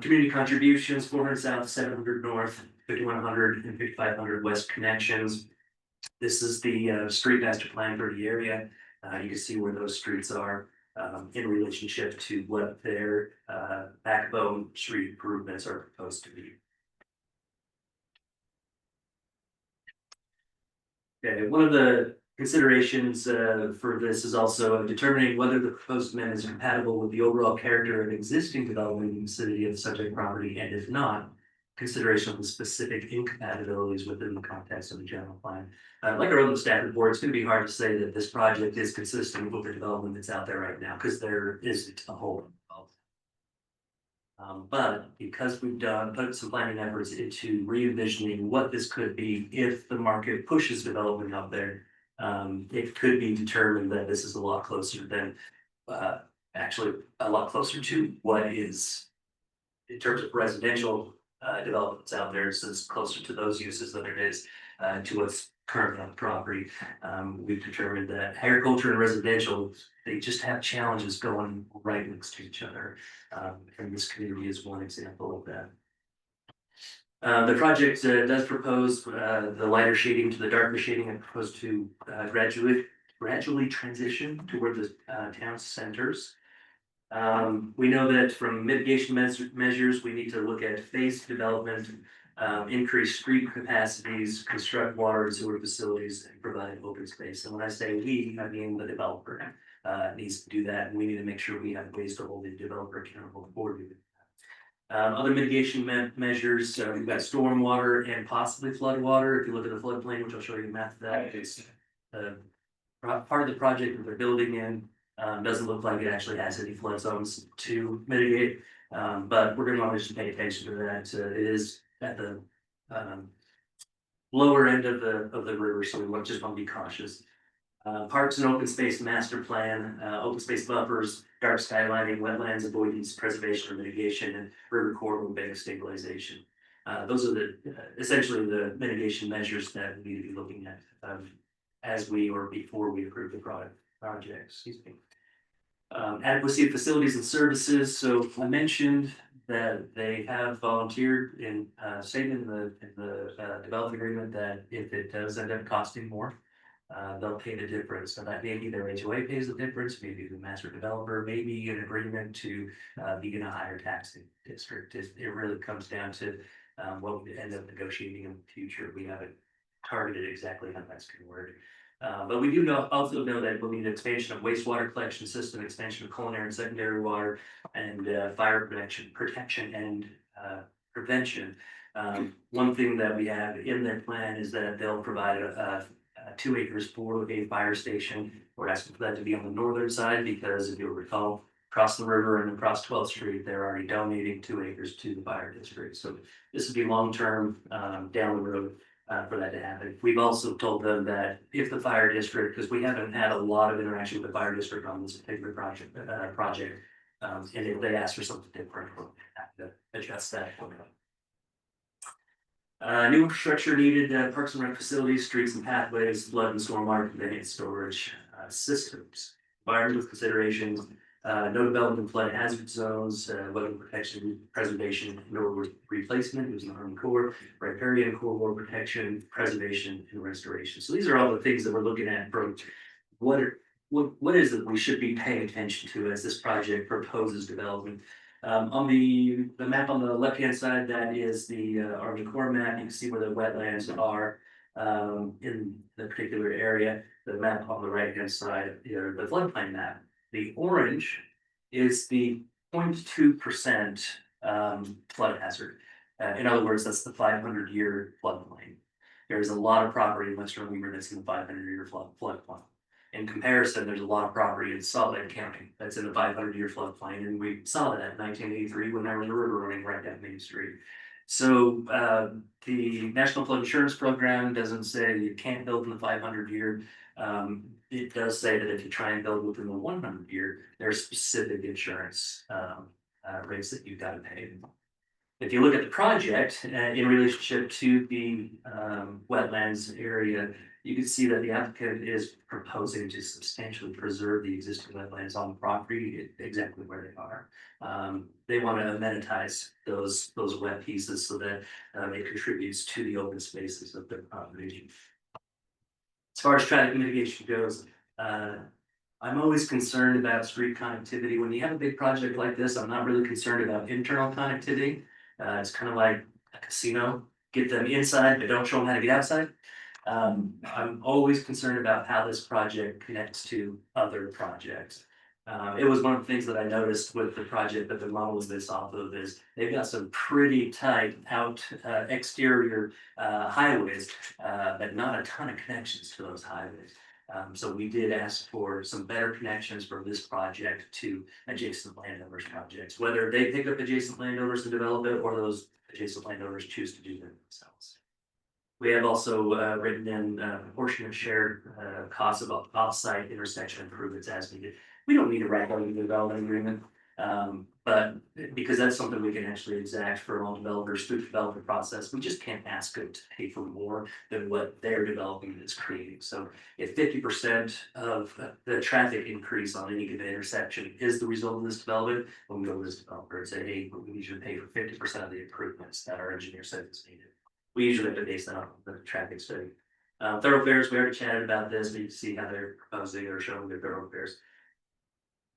Community contributions: 400 south, 700 north, 5100 and 5500 west connections. This is the street master plan for the area. You can see where those streets are in relationship to what their backbone street improvements are proposed to be. Okay, one of the considerations for this is also determining whether the proposed amendment is compatible with the overall character of existing development in the vicinity of the subject property, and if not, consideration of the specific incompatibilities within the context of the general plan. Like our other staff report, it's going to be hard to say that this project is consistent with the development that's out there right now, because there isn't a whole lot. But because we've put some planning efforts into re-envisioning what this could be if the market pushes development out there, it could be determined that this is a lot closer than, actually a lot closer to what is, in terms of residential developments out there, so it's closer to those uses than it is to what's currently on the property. We've determined that agriculture and residential, they just have challenges going right next to each other. And this community is one example of that. The project does propose the lighter shading to the darker shading, and proposed to gradually transition toward the town centers. We know that from mitigation measures, we need to look at phased development, increase street capacities, construct water and sewer facilities, and provide open space. And when I say we, I mean the developer needs to do that, and we need to make sure we have ways to hold the developer accountable for doing that. Other mitigation measures, we've got stormwater and possibly flood water. If you look at the floodplain, which I'll show you a map of that, it's part of the project that they're building in. Doesn't look like it actually has any flood zones to mitigate. But we're gonna always pay attention to that. It is at the, lower end of the river, so we just want to be cautious. Parks and open space master plan, open space buffers, dark skylighting, wetlands avoidance, preservation or mitigation, and river corridor bank stabilization. Those are the, essentially the mitigation measures that we need to be looking at, as we or before we approve the project, excuse me. Adequacy of facilities and services, so I mentioned that they have volunteered in, stated in the development agreement that if it does end up costing more, they'll pay the difference. So that maybe their HOA pays the difference, maybe the master developer, maybe an agreement to be in a higher taxing district. It really comes down to what we end up negotiating in the future. We haven't targeted exactly how that's going to work. But we do also know that we'll need expansion of wastewater collection system, expansion of culinary and secondary water, and fire protection and prevention. One thing that we have in their plan is that they'll provide 2 acres for a fire station. We're asking for that to be on the northern side because if you'll recall, across the river and across 12th Street, they're already donating 2 acres to the fire district. So this would be long-term down the road for that to happen. We've also told them that if the fire district, because we haven't had a lot of interaction with the fire district on this particular project, and if they ask for something different, we'll have to adjust that. New infrastructure needed, parks and rec facilities, streets and pathways, flood and stormwater conveyance storage systems. Environmental considerations, no development in flood hazard zones, weather protection, preservation, no replacement, it was an Army Corps, riparian corridor protection, preservation, and restoration. So these are all the things that we're looking at from what is it we should be paying attention to as this project proposes development. On the map on the left-hand side, that is the Army Corps map. You can see where the wetlands are in the particular area. The map on the right-hand side, the floodplain map. The orange is the 0.2% flood hazard. In other words, that's the 500-year floodplain. There's a lot of property in Western Weaver that's in the 500-year floodplain. In comparison, there's a lot of property in Salt Lake County that's in the 500-year floodplain, and we saw that in 1983 when there was a river running right down Main Street. So the National Flood Insurance Program doesn't say you can't build in the 500-year. It does say that if you try and build within the 100-year, there's specific insurance rates that you've got to pay. If you look at the project in relationship to the wetlands area, you can see that the applicant is proposing to substantially preserve the existing wetlands on the property exactly where they are. They want to amenitize those wet pieces so that it contributes to the open spaces of their property. As far as traffic mitigation goes, I'm always concerned about street connectivity. When you have a big project like this, I'm not really concerned about internal connectivity. It's kind of like a casino. Get them inside, but don't show them how to get outside. I'm always concerned about how this project connects to other projects. It was one of the things that I noticed with the project that the model is this off of is they've got some pretty tight out exterior highways, but not a ton of connections to those highways. So we did ask for some better connections from this project to adjacent landowners projects, whether they pick up adjacent landowners and develop it or those adjacent landowners choose to do that themselves. We have also written in proportionate shared costs of off-site intersection improvements as needed. We don't need to write out a development agreement, but because that's something we can actually exact for all developers through the development process, we just can't ask them to pay for more than what their development is creating. So if 50% of the traffic increase on any given intersection is the result of this development, when we go to this developer and say, hey, we need you to pay for 50% of the improvements that our engineer said is needed. We usually have to base that on the traffic study. Thoroughfares, we already chatted about this, but you can see how they're proposing or showing their thoroughfares.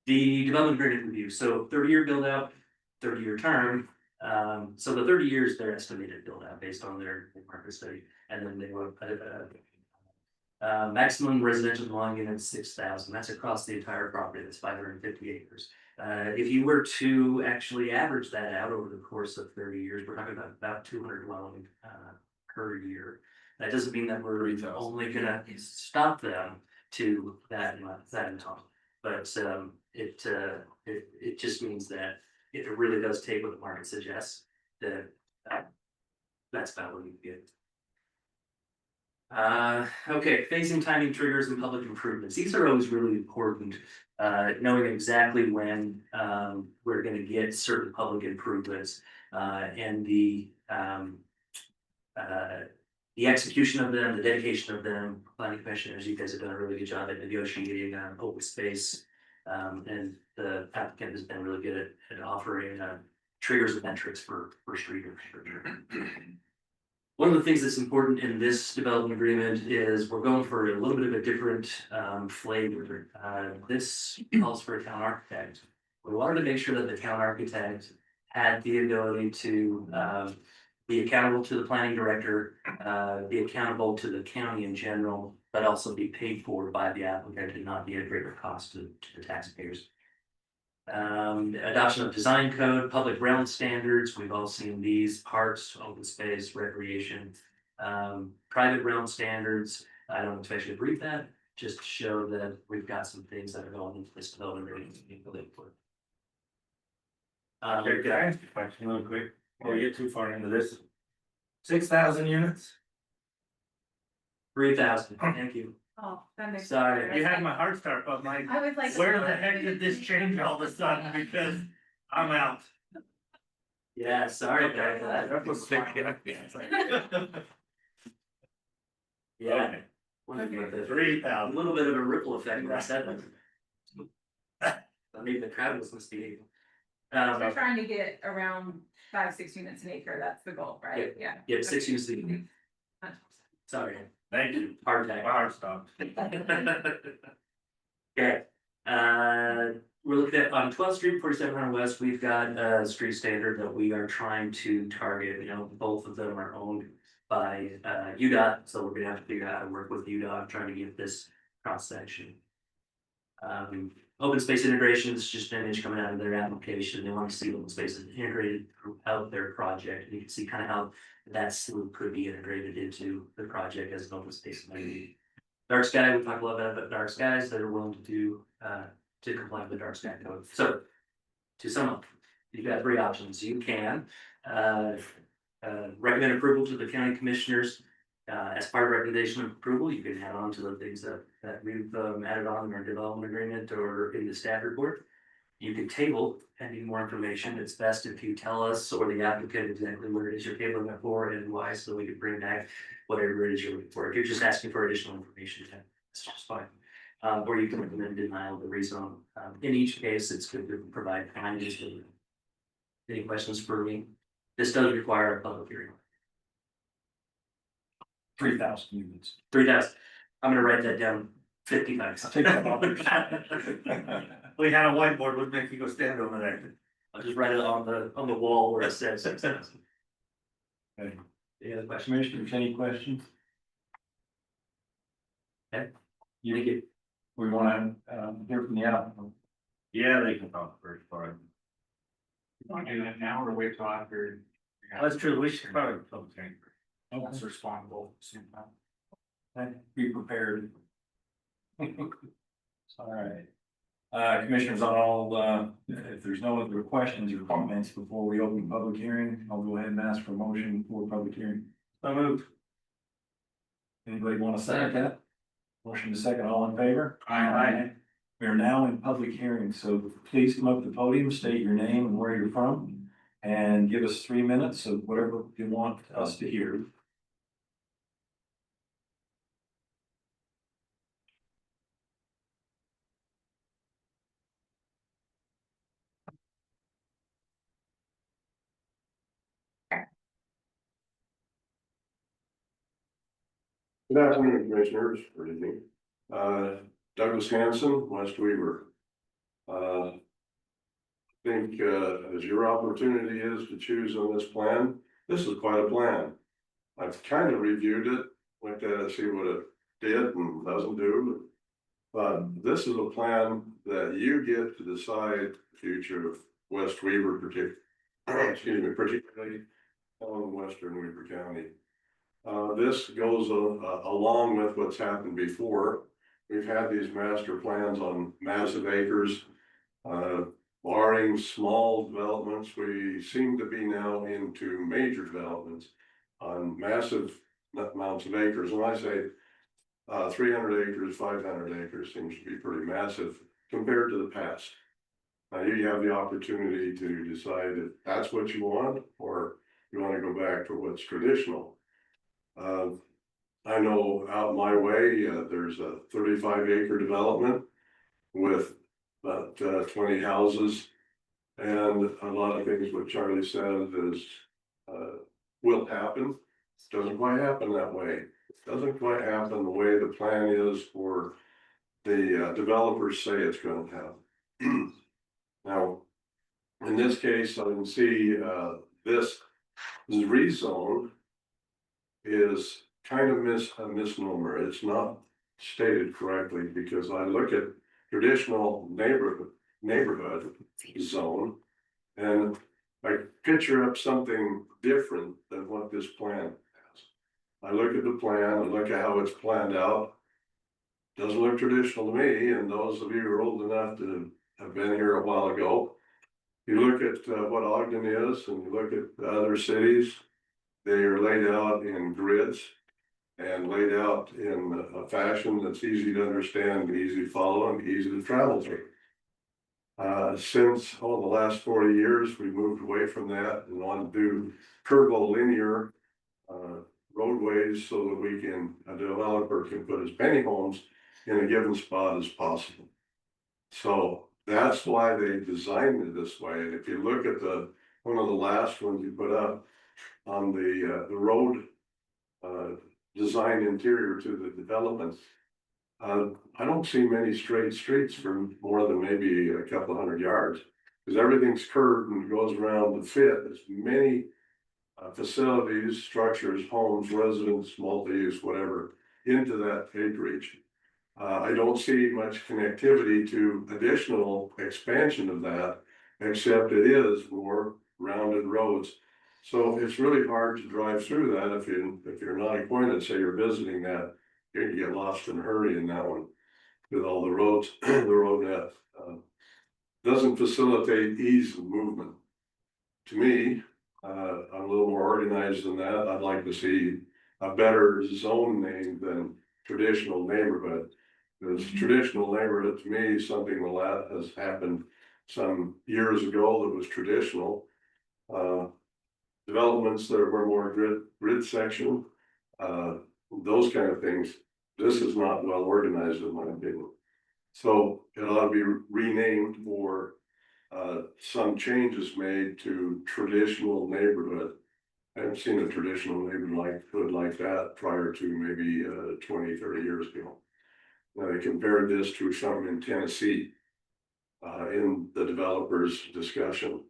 The development agreement review, so 30-year build out, 30-year term. So the 30 years, their estimated build out based on their market study. And then they want maximum residential dwelling units 6,000. That's across the entire property. That's 550 acres. If you were to actually average that out over the course of 30 years, we're talking about 200 dwelling per year. That doesn't mean that we're only gonna stop them to that in time, but it just means that if it really does take what the market suggests, then that's about what we get. Okay, phasing, timing, triggers, and public improvements. These are always really important. Knowing exactly when we're gonna get certain public improvements and the execution of them, the dedication of them. Planning commissioners, you guys have done a really good job at negotiating open space. And the applicant has been really good at offering triggers and metrics for street infrastructure. One of the things that's important in this development agreement is we're going for a little bit of a different flavor. This calls for a town architect. We wanted to make sure that the town architect had the ability to be accountable to the planning director, be accountable to the county in general, but also be paid for by the applicant and not be a greater cost to the taxpayers. Adoption of design code, public realm standards, we've all seen these: parks, open space, recreation. Private realm standards, I don't expect you to brief that, just to show that we've got some things that are going into this development area to be built for. Okay, can I ask you a question real quick, before we get too far into this? 6,000 units? 3,000, thank you. Oh, that makes. Sorry. You had my heart start, but like, I was like. where the heck did this change all of a sudden? Because I'm out. Yeah, sorry about that. That was sick. Yeah. Okay. A 3,000. little bit of a ripple effect when I said that. I mean, the crowd was misbehaving. We're trying to get around 5-6 units an acre, that's the goal, right? Yeah. Yeah, 6 units. Sorry, Thank you. hard attack. My heart stopped. Okay, we're looking at on 12th Street, 4700 West, we've got a street standard that we are trying to target. You know, both of them are owned by UDOT, so we're gonna have to figure out how to work with UDOT, trying to get this cross section. Open space integration is just an image coming out of their application. They want to see open spaces integrated throughout their project. And you can see kind of how that sloop could be integrated into the project as an open space amenity. Dark sky, we talked a lot about dark skies that are willing to do to comply with the dark sky code. So to sum up, you've got 3 options. You can recommend approval to the county commissioners. As part of recommendation of approval, you can add on to the things that we've added on in our development agreement or in the staff report. You can table pending more information. It's best if you tell us or the applicant exactly what it is you're tabling it for and why, so we can bring back whatever it is you're looking for. If you're just asking for additional information, that's just fine. Or you can recommend denial of the rezone. In each case, it's good to provide findings. Any questions for me? This does require a public hearing. 3,000 units. 3,000. I'm gonna write that down 50 times. I'll take that off. We had a whiteboard, would make you go stand over there. I'll just write it on the wall where it says 6,000. Okay. Any other questions? Commissioners, any questions? Okay. You think it, We want to hear from the applicant. Yeah, they can talk first, all right. You want to do that now or wait till after? That's true, we should probably public hearing. That's responsible, same time. Okay, be prepared. All right. Commissioners, if there's no other questions or comments before we open the public hearing, I'll go ahead and ask for a motion for public hearing. So moved. Anybody want to second that? Motion to second, all in favor? Aye. We are now in public hearing, so please come up to the podium, state your name and where you're from, and give us 3 minutes of whatever you want us to hear. Good afternoon, commissioners, or evening. Douglas Hanson, West Weaver. I think, as your opportunity is to choose on this plan, this is quite a plan. I've kind of reviewed it, looked at it, see what it did and doesn't do. But this is a plan that you get to decide the future of West Weaver, particularly on Western Weaver County. This goes along with what's happened before. We've had these master plans on massive acres. barring small developments, we seem to be now into major developments on massive amounts of acres. And I say 300 acres, 500 acres seems to be pretty massive compared to the past. Now you have the opportunity to decide if that's what you want, or you want to go back to what's traditional. I know out my way, there's a 35-acre development with about 20 houses. And a lot of things what Charlie said is will happen. Doesn't quite happen that way. Doesn't quite happen the way the plan is for the developers say it's going to happen. Now, in this case, I can see this rezone is kind of a misnomer. It's not stated correctly, because I look at traditional neighborhood zone and I picture up something different than what this plan has. I look at the plan, I look at how it's planned out. Doesn't look traditional to me, and those of you who are old enough to have been here a while ago, you look at what Ogden is and you look at the other cities, they are laid out in grids and laid out in a fashion that's easy to understand, easy to follow, and easy to travel through. Since the last 40 years, we moved away from that and want to do curvilinear roadways so that a developer can put as many homes in a given spot as possible. So that's why they designed it this way. And if you look at one of the last ones you put up on the road design interior to the development, I don't see many straight streets for more than maybe a couple hundred yards, because everything's curved and goes around to fit as many facilities, structures, homes, residents, multi-use, whatever, into that acreage. I don't see much connectivity to additional expansion of that, except it is more rounded roads. So it's really hard to drive through that if you're not acquainted, say you're visiting that, you're gonna get lost in a hurry in that one with all the roads. The road net doesn't facilitate ease of movement. To me, I'm a little more organized than that. I'd like to see a better zone name than traditional neighborhood. Because traditional neighborhood to me is something that has happened some years ago that was traditional. Developments that were more grid section, those kind of things. This is not well organized in my opinion. So it ought to be renamed, or some changes made to traditional neighborhood. I haven't seen a traditional neighborhood like that prior to maybe 20, 30 years ago. Now they compared this to something in Tennessee in the developers discussion.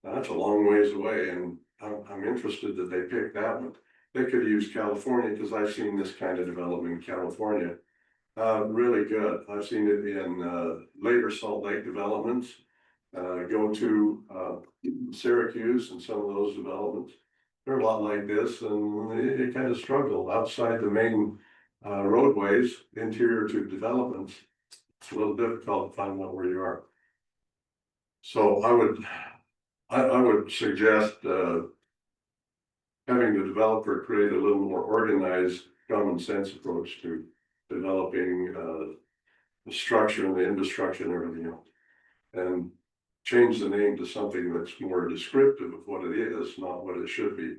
Now, that's a long ways away, and I'm interested that they picked that one. They could use California, because I've seen this kind of development in California. Really good. I've seen it in later Salt Lake developments. Go to Syracuse and some of those developments. They're a lot like this, and they kind of struggle outside the main roadways, interior to developments. It's a little difficult to find out where you are. So I would suggest having the developer create a little more organized, common sense approach to developing the structure and the infrastructure and everything else, and change the name to something that's more descriptive of what it is, not what it should be.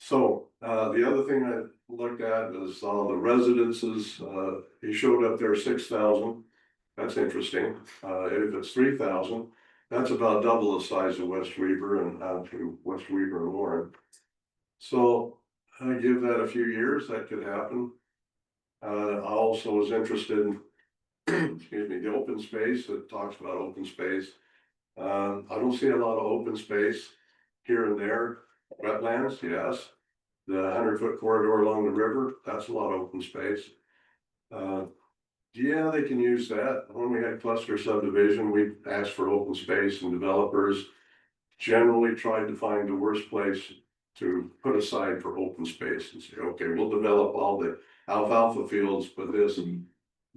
So the other thing I looked at is all the residences. He showed up there 6,000. That's interesting. If it's 3,000, that's about double the size of West Weaver and out to West Weaver and Warren. So I give that a few years, that could happen. I also was interested in, excuse me, the open space. It talks about open space. I don't see a lot of open space here and there. Wetlands, yes. The 100-foot corridor along the river, that's a lot of open space. Yeah, they can use that. When we had cluster subdivision, we asked for open space, and developers generally tried to find the worst place to put aside for open space and say, okay, we'll develop all the alfalfa fields, but this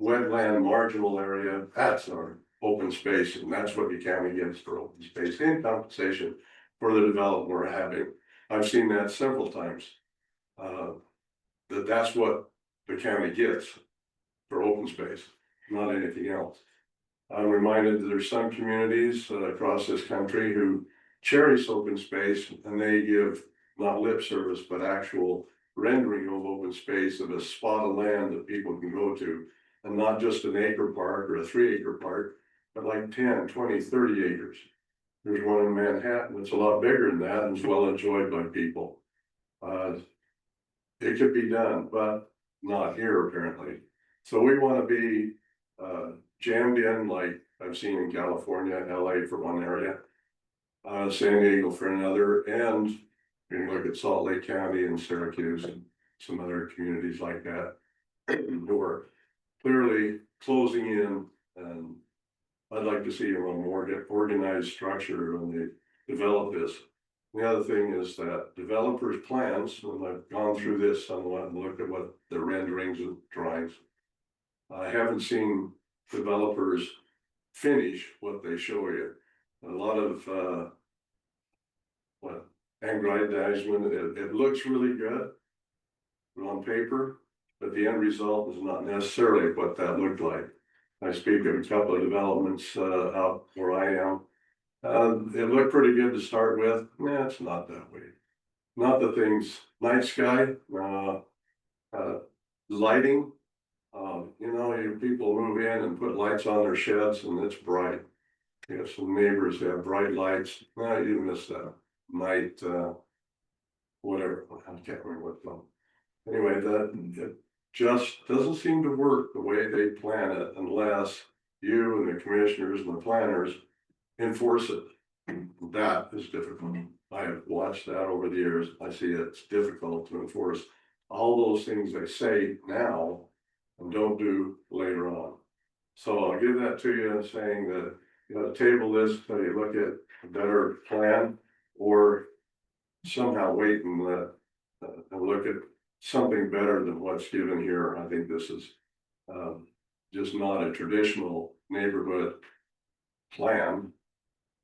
wetland marginal area, that's our open space, and that's what the county gets for open space and compensation for the development we're having. I've seen that several times. That's what the county gets for open space, not anything else. I'm reminded that there's some communities across this country who cherish open space, and they give not lip service, but actual rendering of open space of a spot of land that people can go to, and not just an acre park or a 3-acre park, but like 10, 20, 30 acres. There's one in Manhattan that's a lot bigger than that and is well enjoyed by people. It could be done, but not here apparently. So we want to be jammed in like I've seen in California, LA for one area, San Diego for another, and you can look at Salt Lake County and Syracuse and some other communities like that who are clearly closing in, and I'd like to see a more organized structure when they develop this. The other thing is that developers' plans, and I've gone through this somewhat and looked at what the renderings and drawings. I haven't seen developers finish what they show you. A lot of aggrandizement. It looks really good on paper, but the end result is not necessarily what that looked like. I speak of a couple of developments out where I am. It looked pretty good to start with. Nah, it's not that way. Not the things, night sky, lighting. People move in and put lights on their sheds and it's bright. You have some neighbors that have bright lights. No, you miss that night, whatever. I can't remember what film. Anyway, it just doesn't seem to work the way they plan it unless you and the commissioners and the planners enforce it. That is difficult. I have watched that over the years. I see it's difficult to enforce all those things they say now and don't do later on. So I'll give that to you, saying that you got to table this until you look at a better plan, or somehow wait and look at something better than what's given here. I think this is just not a traditional neighborhood plan.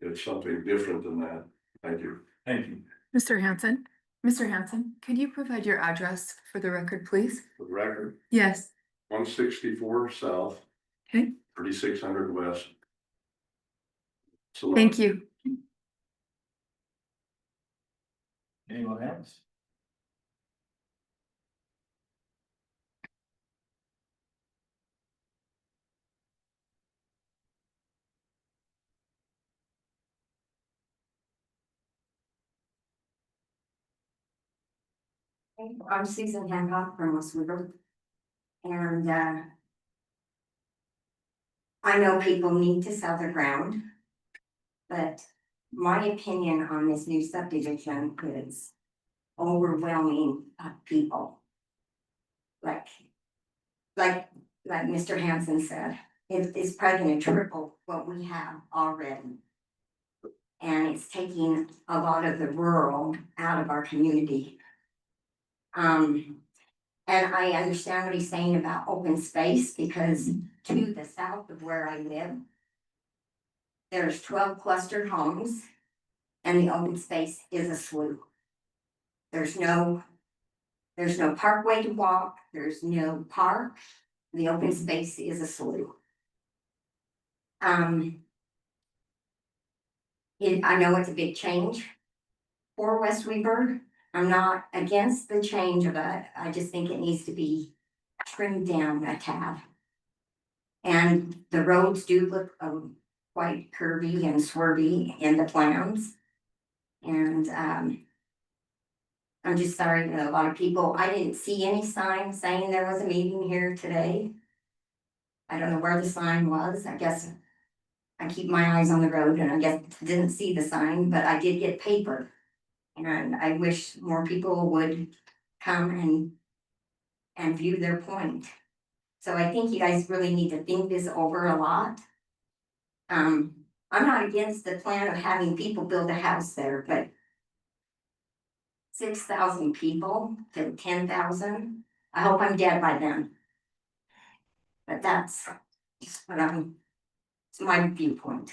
It's something different than that. Thank you. Thank you. Mr. Hanson, could you provide your address for the record, please? For the record, Yes. 164 South, Okay, 3600 West. So thank you. Anyone else? I'm Susan Hancock from West River. And I know people need to sell their ground, but my opinion on this new subdivision is overwhelming people. Like Mr. Hanson said, it's probably gonna triple what we have already. And it's taking a lot of the rural out of our community. And I understand what he's saying about open space, because to the south of where I live, there's 12 clustered homes and the open space is a slough. There's no parkway to walk, there's no park, the open space is a slough. I know it's a big change for West Weber. I'm not against the change of it, I just think it needs to be trimmed down a tad. And the roads do look quite curvy and swervy in the plans. And I'm just sorry that a lot of people, I didn't see any sign saying there was a meeting here today. I don't know where the sign was. I guess I keep my eyes on the road and I guess didn't see the sign, but I did get paper. And I wish more people would come and view their point. So I think you guys really need to think this over a lot. I'm not against the plan of having people build a house there, but 6,000 people to 10,000, I hope I'm dead by then. But that's just what I'm my viewpoint.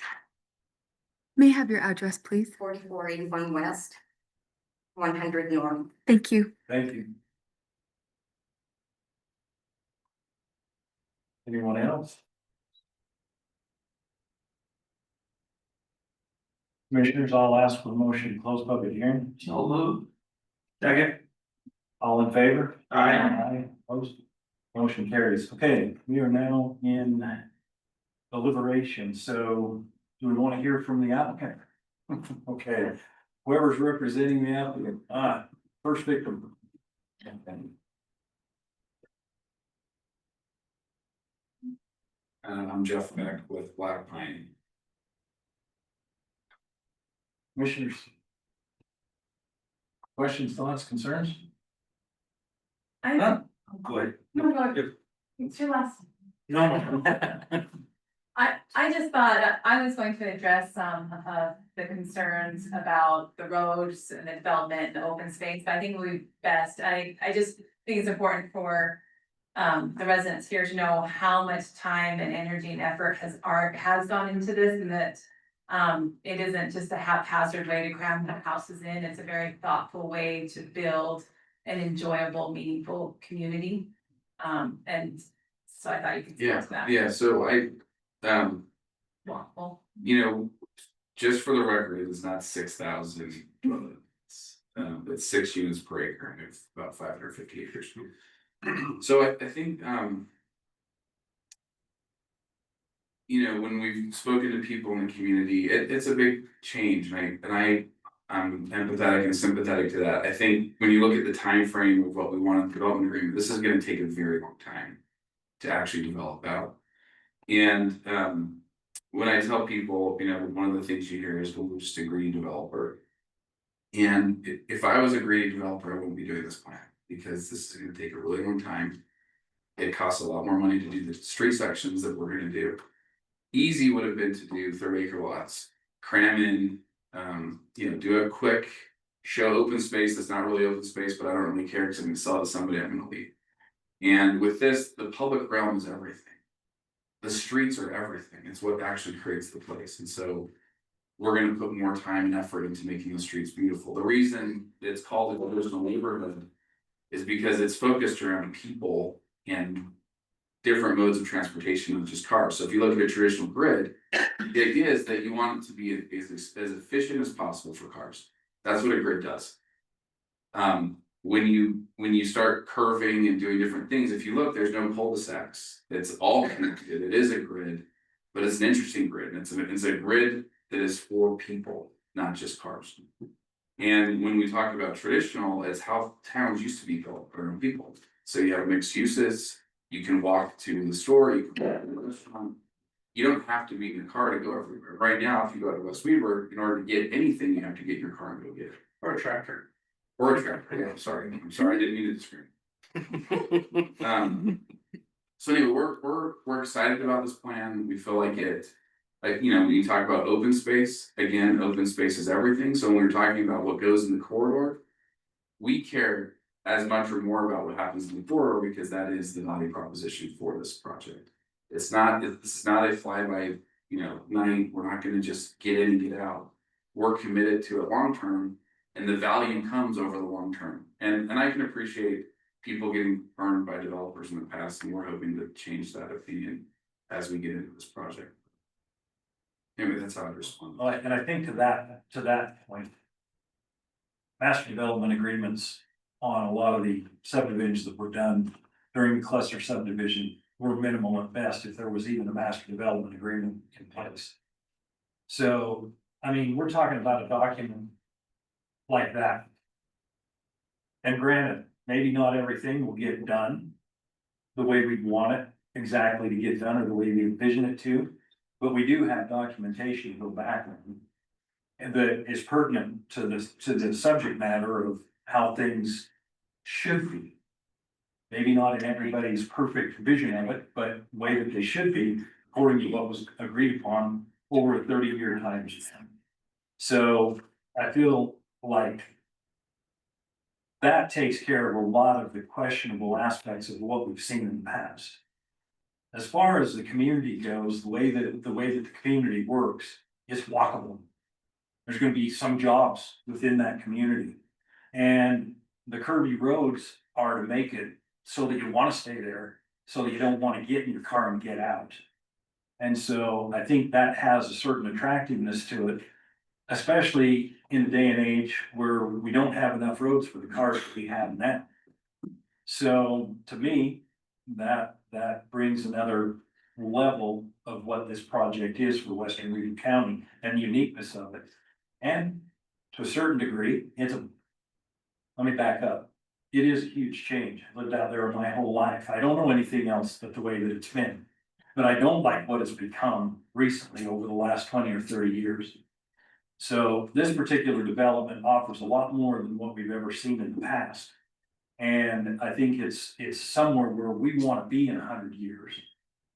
May I have your address, please? 4481 West, 100 North. Thank you. Thank you. Anyone else? Commissioners, I'll ask for a motion to close public hearing. So moved. Second. All in favor? Aye. Aye, opposed? Motion carries. Okay, we are now in deliberation, so do we want to hear from the applicant? Okay, whoever's representing the applicant, first victim. I'm Jeff Beck with Black Pine. Commissioners. Questions, thoughts, concerns? I, Go ahead. no, go ahead. It's your last. No. I just thought I was going to address some of the concerns about the roads and the development and the open space, but I think it would be best, I just think it's important for the residents here to know how much time and energy and effort has gone into this, and that it isn't just a haphazard way to cram the houses in. It's a very thoughtful way to build an enjoyable, meaningful community. And so I thought you could speak to that. Yeah, so Well, you know, just for the record, it's not 6,000. It's 6 units per acre, and it's about 550 acres. So I think, you know, when we've spoken to people in the community, it's a big change, and I'm empathetic and sympathetic to that. I think when you look at the time frame of what we want in the development agreement, this is going to take a very long time to actually develop out. And when I tell people, you know, one of the things you hear is, well, we're just a greedy developer. And if I was a greedy developer, I wouldn't be doing this plan, because this is going to take a really long time. It costs a lot more money to do the street sections that we're going to do. Easy would have been to do 30-acre lots, cram in, you know, do a quick show open space that's not really open space, but I don't really care because I'm going to sell it to somebody I'm going to leave. And with this, the public realm is everything. The streets are everything. It's what actually creates the place. And so we're going to put more time and effort into making the streets beautiful. The reason it's called a divisional neighborhood is because it's focused around people and different modes of transportation than just cars. So if you look at a traditional grid, the idea is that you want it to be as efficient as possible for cars. That's what a grid does. When you start curving and doing different things, if you look, there's no cul-de-sacs. It's all connected. It is a grid, but it's an interesting grid. And it's a grid that is for people, not just cars. And when we talk about traditional, it's how towns used to be built around people. So you have mixed uses. You can walk to the store. You can walk to the restaurant. You don't have to be in a car to go everywhere. Right now, if you go to West Weaver, in order to get anything, you have to get your car and go get it. Or a tractor. Or a tractor, yeah, I'm sorry, I didn't mean to scream. So anyway, we're excited about this plan. We feel like it, like, you know, when you talk about open space, again, open space is everything. So when we're talking about what goes in the corridor, we care as much or more about what happens in the corridor, because that is the value proposition for this project. This is not a fly-by, you know, night. We're not gonna just get in and get out. We're committed to it long term. And the value comes over the long term. And I can appreciate people getting burned by developers in the past, and we're hoping to change that opinion as we get into this project. Anyway, that's how I respond. Well, and I think to that point, master development agreements on a lot of the subdivisions that were done during the cluster subdivision were minimal at best, if there was even a master development agreement in place. So, I mean, we're talking about a document like that. And granted, maybe not everything will get done the way we want it exactly to get done, or the way we envision it to, but we do have documentation to go back on, and that is pertinent to the subject matter of how things should be. Maybe not in everybody's perfect vision of it, but the way that they should be according to what was agreed upon over a 30-year time span. So I feel like that takes care of a lot of the questionable aspects of what we've seen in the past. as far as the community goes, the way that the community works, it's walkable. There's gonna be some jobs within that community. And the curvy roads are to make it so that you wanna stay there, so that you don't wanna get in your car and get out. And so I think that has a certain attractiveness to it, especially in the day and age where we don't have enough roads for the cars that we have now. So to me, that brings another level of what this project is for Western Reed County and the uniqueness of it. And to a certain degree, let me back up. It is a huge change. I lived out there my whole life. I don't know anything else but the way that it's been. But I don't like what it's become recently over the last 20 or 30 years. So this particular development offers a lot more than what we've ever seen in the past. And I think it's somewhere where we want to be in 100 years,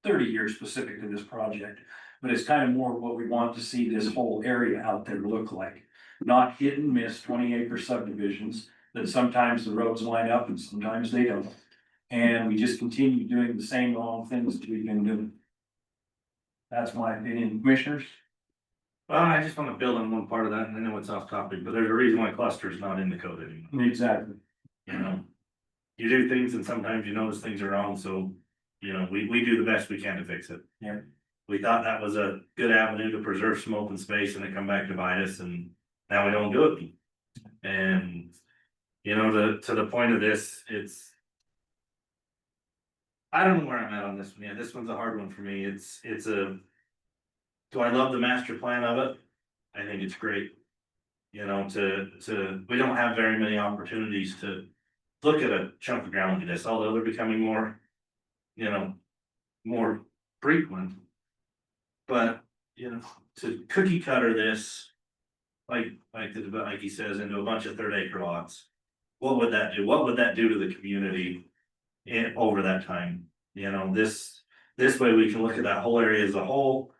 30 years specific to this project. But it's kind of more what we want to see this whole area out there look like. Not hit and miss 20-acre subdivisions that sometimes the roads line up and sometimes they don't. And we just continue doing the same wrong things that we've been doing. That's my opinion, commissioners. Well, I just want to build on one part of that, and I know it's off topic, but there's a reason why cluster is not in the code anymore. Exactly. You know, you do things and sometimes you notice things are wrong, so, you know, we do the best we can to fix it. Yeah. We thought that was a good avenue to preserve some open space and it come back to bite us, and now we don't do it. And, you know, to the point of this, I don't know where I'm at on this one yet. This one's a hard one for me. Do I love the master plan of it? I think it's great. You know, we don't have very many opportunities to look at a chunk of ground like this, although they're becoming more, you know, more frequent. But, you know, to cookie cutter this, like he says, into a bunch of 30-acre lots, what would that do? What would that do to the community over that time? You know, this way we can look at that whole area as a whole.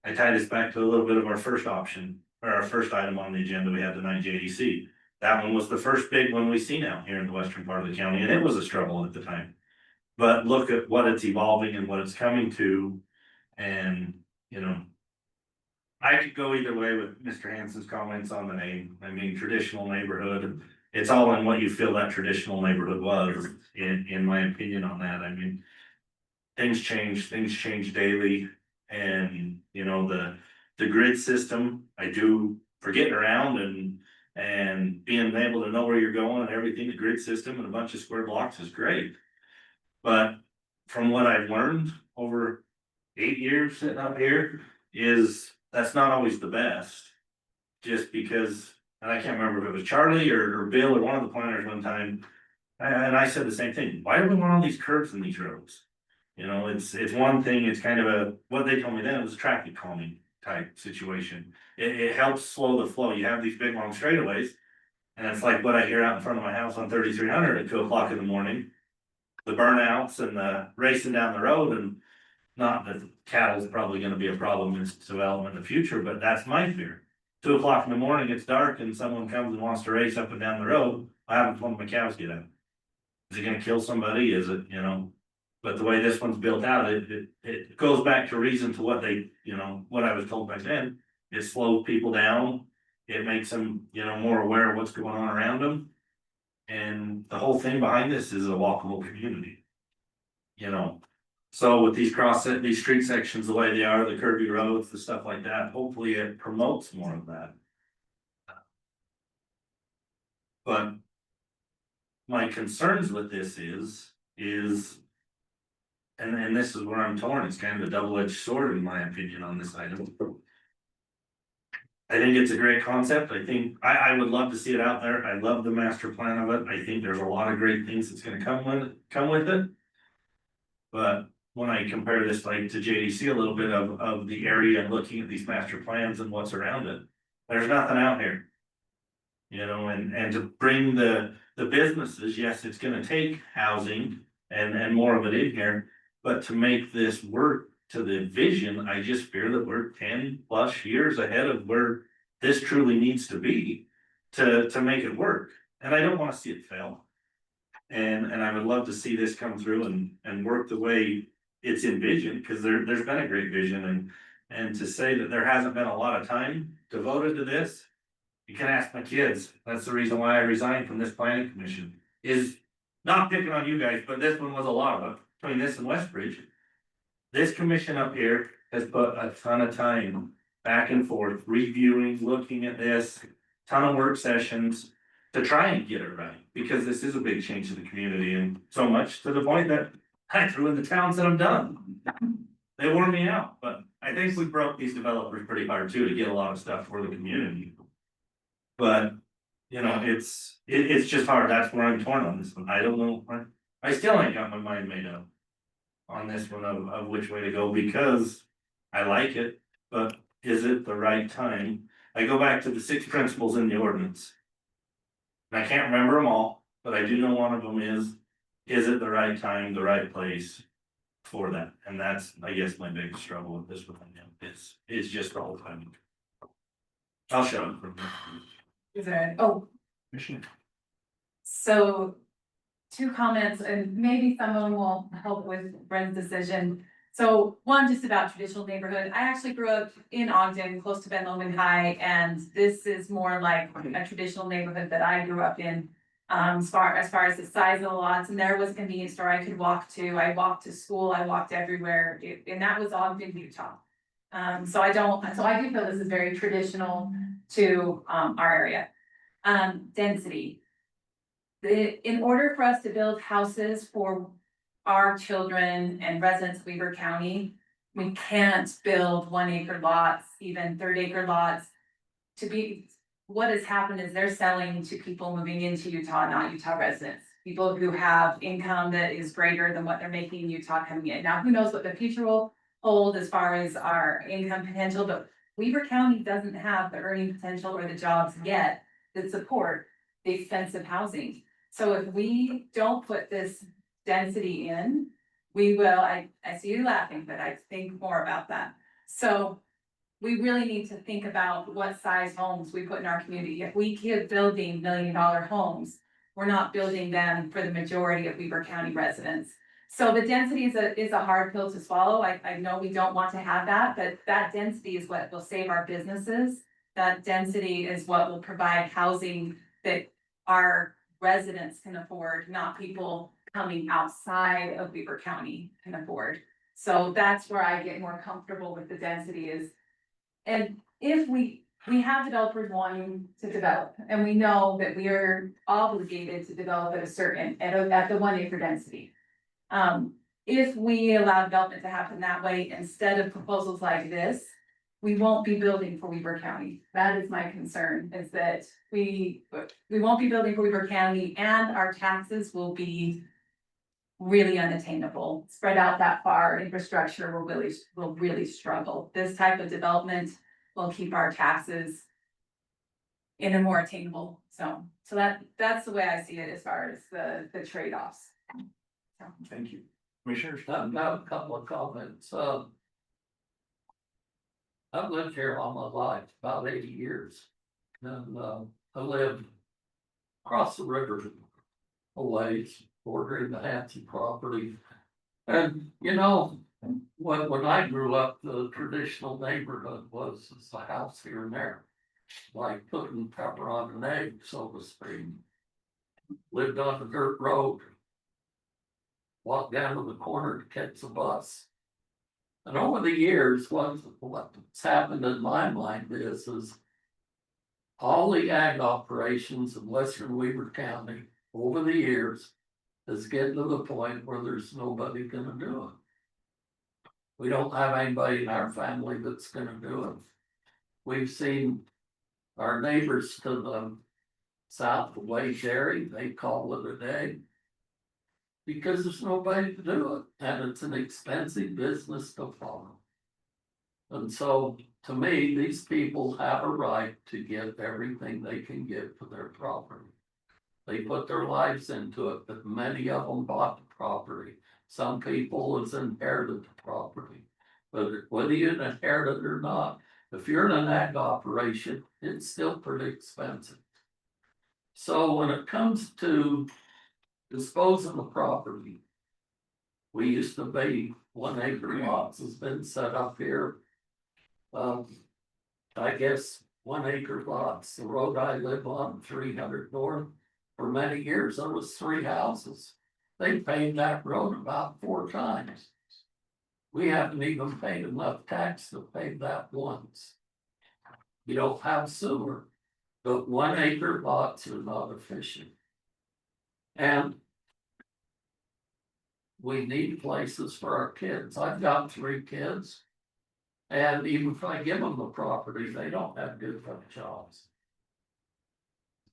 I tie this back to a little bit of our first option, or our first item on the agenda we had tonight, JDC. That one was the first big one we've seen out here in the western part of the county, and it was a struggle at the time. But look at what it's evolving and what it's coming to, and, you know, I could go either way with Mr. Hanson's comments on the name. I mean, traditional neighborhood, it's all in what you feel that traditional neighborhood was, in my opinion on that. I mean, things change daily, and, you know, the grid system, I do, for getting around and being able to know where you're going and everything, the grid system and a bunch of square blocks is great. But from what I've learned over 8 years sitting up here, is that's not always the best. Just because, and I can't remember if it was Charlie or Bill or one of the planners one time, and I said the same thing. Why do we want all these curves in these roads? You know, it's one thing, it's kind of what they told me then, it was a traffic calming type situation. It helps slow the flow. You have these big long straightaways, and it's like what I hear out in front of my house on 3300 at 2 o'clock in the morning. The burnouts and the racing down the road, and not that cattle is probably gonna be a problem in this development in the future, but that's my fear. 2 o'clock in the morning, it's dark and someone comes and wants to race up and down the road. I haven't told my cows get out. Is it gonna kill somebody? Is it, you know? But the way this one's built out, it goes back to reason to what they, you know, what I was told back then. It slows people down. It makes them, you know, more aware of what's going on around them. And the whole thing behind this is a walkable community. You know, so with these street sections the way they are, the curvy roads, the stuff like that, hopefully it promotes more of that. But my concerns with this is, and this is where I'm torn, it's kind of a double-edged sword in my opinion on this item. I think it's a great concept. I think I would love to see it out there. I love the master plan of it. I think there's a lot of great things that's gonna come with it. But when I compare this like to JDC a little bit of the area and looking at these master plans and what's around it, there's nothing out here. You know, and to bring the businesses, yes, it's gonna take housing and more of it in here. But to make this work to the vision, I just fear that we're 10+ years ahead of where this truly needs to be to make it work. And I don't want to see it fail. And I would love to see this come through and work the way it's envisioned, because there's been a great vision, and to say that there hasn't been a lot of time devoted to this. You can ask my kids, that's the reason why I resigned from this planning commission, is not picking on you guys, but this one was a lot of it, between this and Westbridge. This commission up here has put a ton of time back and forth, reviewing, looking at this, ton of work sessions to try and get it right, because this is a big change to the community, and so much to the point that I threw in the towns that I'm done. They wore me out, but I think we broke these developers pretty hard too, to get a lot of stuff for the community. But, you know, it's just hard, that's where I'm torn on this one, I don't know, I still ain't got my mind made up on this one of which way to go, because I like it, but is it the right time? I go back to the 6 principles in the ordinance. And I can't remember them all, but I do know one of them is it the right time, the right place for that? And that's, I guess, my biggest struggle with this one, it's just the whole time. I'll shut up for a minute. Is there, oh, Commissioner. so 2 comments, and maybe some of them will help with Bren's decision. So one, just about traditional neighborhood. I actually grew up in Ogden, close to Ben Lomond High, and this is more like a traditional neighborhood that I grew up in. As far as the size of the lots, and there was a convenience store I could walk to. I walked to school, I walked everywhere, and that was Ogden, Utah. So I do feel this is very traditional to our area. Density. In order for us to build houses for our children and residents of Weber County, we can't build 1 acre lots, even 3rd acre lots. What has happened is they're selling to people moving into Utah, not Utah residents. People who have income that is greater than what they're making in Utah coming in. Now, who knows what the future will hold as far as our income potential, but Weber County doesn't have the earning potential or the jobs yet that support the expensive housing. So if we don't put this density in, we will, I see you laughing, but I think more about that. So we really need to think about what size homes we put in our community. If we keep building $1 million homes, we're not building them for the majority of Weber County residents. So the density is a hard pill to swallow. I know we don't want to have that, but that density is what will save our businesses. That density is what will provide housing that our residents can afford, not people coming outside of Weber County can afford. So that's where I get more comfortable with the density is. And if we have developers wanting to develop, and we know that we are obligated to develop at the 1 acre density. If we allow development to happen that way, instead of proposals like this, we won't be building for Weber County. That is my concern, is that we won't be building for Weber County, and our taxes will be really unattainable. Spread out that far, infrastructure will really struggle. This type of development will keep our taxes in a more attainable zone. So that's the way I see it as far as the trade-offs. Thank you. Commissioners? I've got a couple of comments. I've lived here all my life, about 80 years. And I lived across the river a ways, bordering the Hanson property. And, you know, when I grew up, the traditional neighborhood was a house here and there. Like putting pepper on an egg, so to speak. Lived on the dirt road. Walked down to the corner to catch the bus. And over the years, what's happened in my mind is all the ag operations in western Weber County over the years is getting to the point where there's nobody gonna do it. We don't have anybody in our family that's gonna do it. We've seen our neighbors to the south of Wade Dairy, they call it a day. Because there's nobody to do it, and it's an expensive business to follow. And so, to me, these people have a right to get everything they can get for their property. They put their lives into it, but many of them bought the property. Some people has inherited the property. But whether you inherit it or not, if you're in an ag operation, it's still pretty expensive. So when it comes to disposing of property, We used to be 1 acre lots has been set up here. I guess 1 acre lots, the road I live on, 300 north, for many years, there was 3 houses. They paved that road about 4 times. We haven't even paid enough tax to pave that once. You don't have sewer, but 1 acre lots are not efficient. And we need places for our kids. I've got 3 kids. And even if I give them the property, they don't have good jobs.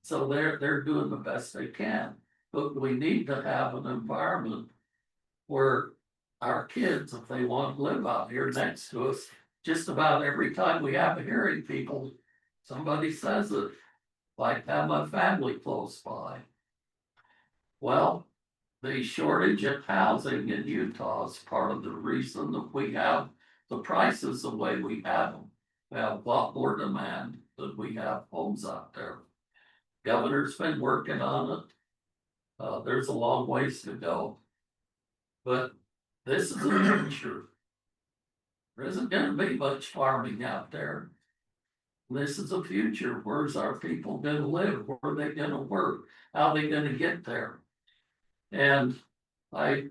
So they're doing the best they can, but we need to have an environment where our kids, if they want to live out here next to us, just about every time we have a hearing, people, somebody says it, like have my family close by. Well, the shortage of housing in Utah is part of the reason that we have the prices the way we have them. We have a lot more demand than we have homes out there. Governor's been working on it. There's a long ways to go. But this is the future. There isn't gonna be much farming out there. This is the future. Where's our people gonna live? Where are they gonna work? How are they gonna get there? And I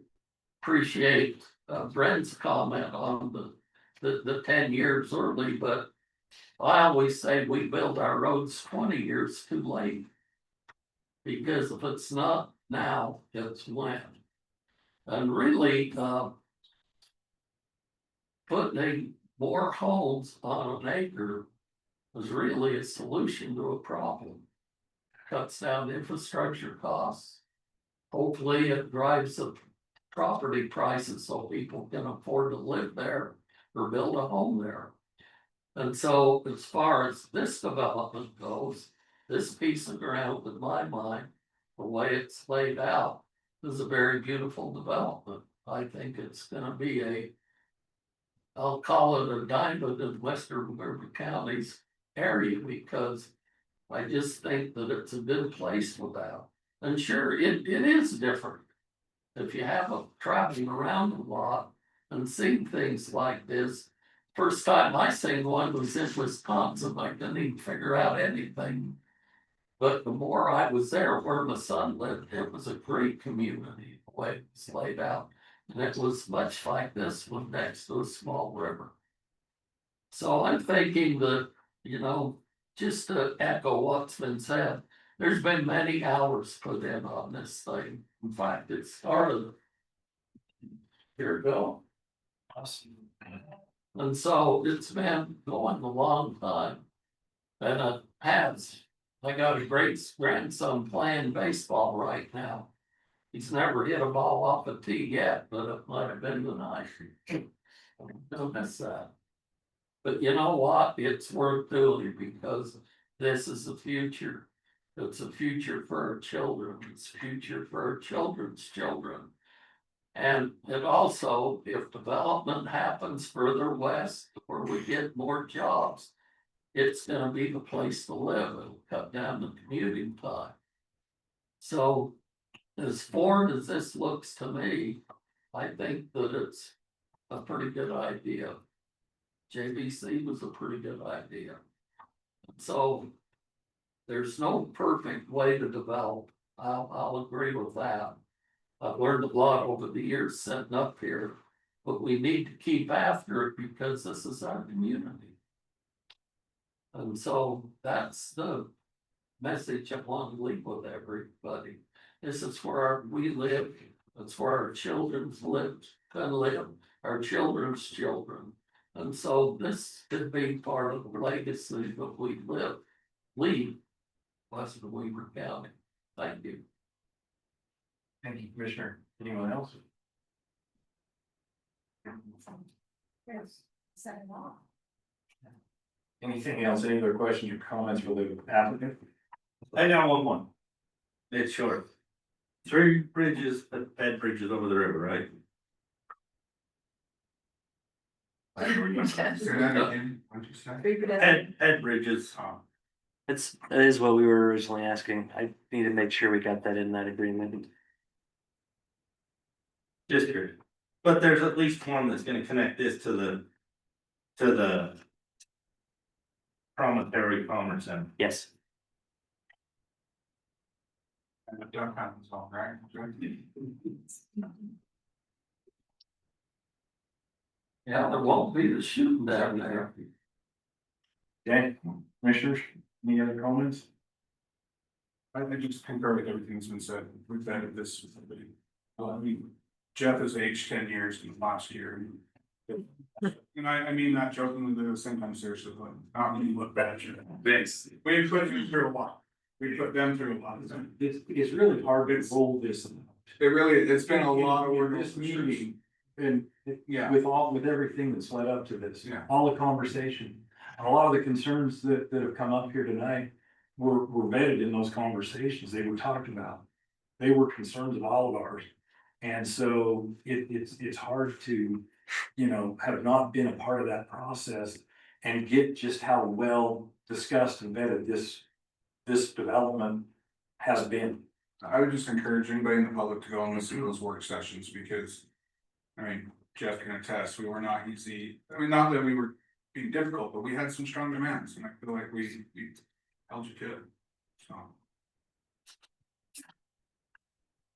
appreciate Brent's comment on the 10 years early, but I always say we build our roads 20 years too late. Because if it's not now, it's when. And really, putting more homes on an acre is really a solution to a problem. Cuts down infrastructure costs. Hopefully it drives the property prices so people can afford to live there or build a home there. And so as far as this development goes, this piece of ground, in my mind, the way it's laid out, is a very beautiful development. I think it's gonna be I'll call it a diamond in western River County's area, because I just think that it's a good place for that. And sure, it is different. If you have a traveling around a lot and seeing things like this, first time I seen one was in Wisconsin. I couldn't even figure out anything. But the more I was there where my son lived, it was a great community, the way it was laid out. And it was much like this one next to a small river. So I'm thinking that, just to echo what's been said, there's been many hours put in on this thing. In fact, it started. Here we go. And so it's been going a long time. And it has. I got a great grandson playing baseball right now. He's never hit a ball off a tee yet, but it might have been tonight. Don't miss that. But you know what? It's worth doing because this is the future. It's a future for our children. It's a future for our children's children. And it also, if development happens further west where we get more jobs, it's gonna be the place to live. It'll cut down the commuting time. So as foreign as this looks to me, I think that it's a pretty good idea. JBC was a pretty good idea. So there's no perfect way to develop. I'll agree with that. I've learned a lot over the years setting up here, but we need to keep after it because this is our community. And so that's the message I want to leave with everybody. This is where we live. It's where our children's gonna live, our children's children. And so this could be part of the legacy that we leave Western Weaver County. Thank you. Thank you, Commissioner. Anyone else? Yes, second off. Anything else? Any other questions or comments for the applicant? I got one. It's short. 3 bridges, bed bridges over the river, right? Head bridges. That is what we were originally asking. I need to make sure we got that in that agreement. Just curious. But there's at least one that's gonna connect this to the Promontory Commerce Center. Yes. And the duck hunting's all right. Yeah, there won't be the shooting down there. Okay, commissioners, any other comments? I just concur with everything that's been said. We've vetted this with somebody. I mean, Jeff has aged 10 years in the last year. And I mean that jokingly, but at the same time seriously, like, not when you look bad, you know. Thanks. We put you through a lot. We put them through a lot. It's really hard to roll this. It really, it's been a lot of work. This meeting, and Yeah. with everything that's led up to this, Yeah. all the conversation. And a lot of the concerns that have come up here tonight were vetted in those conversations, they were talked about. They were concerns of all of ours. And so it's hard to, have not been a part of that process and get just how well discussed and vetted this development has been. I would just encourage anybody in the public to go and listen to those work sessions because, I mean, Jeff can attest, we were not easy. I mean, not that we were being difficult, but we had some strong demands and I feel like we held you to it. So.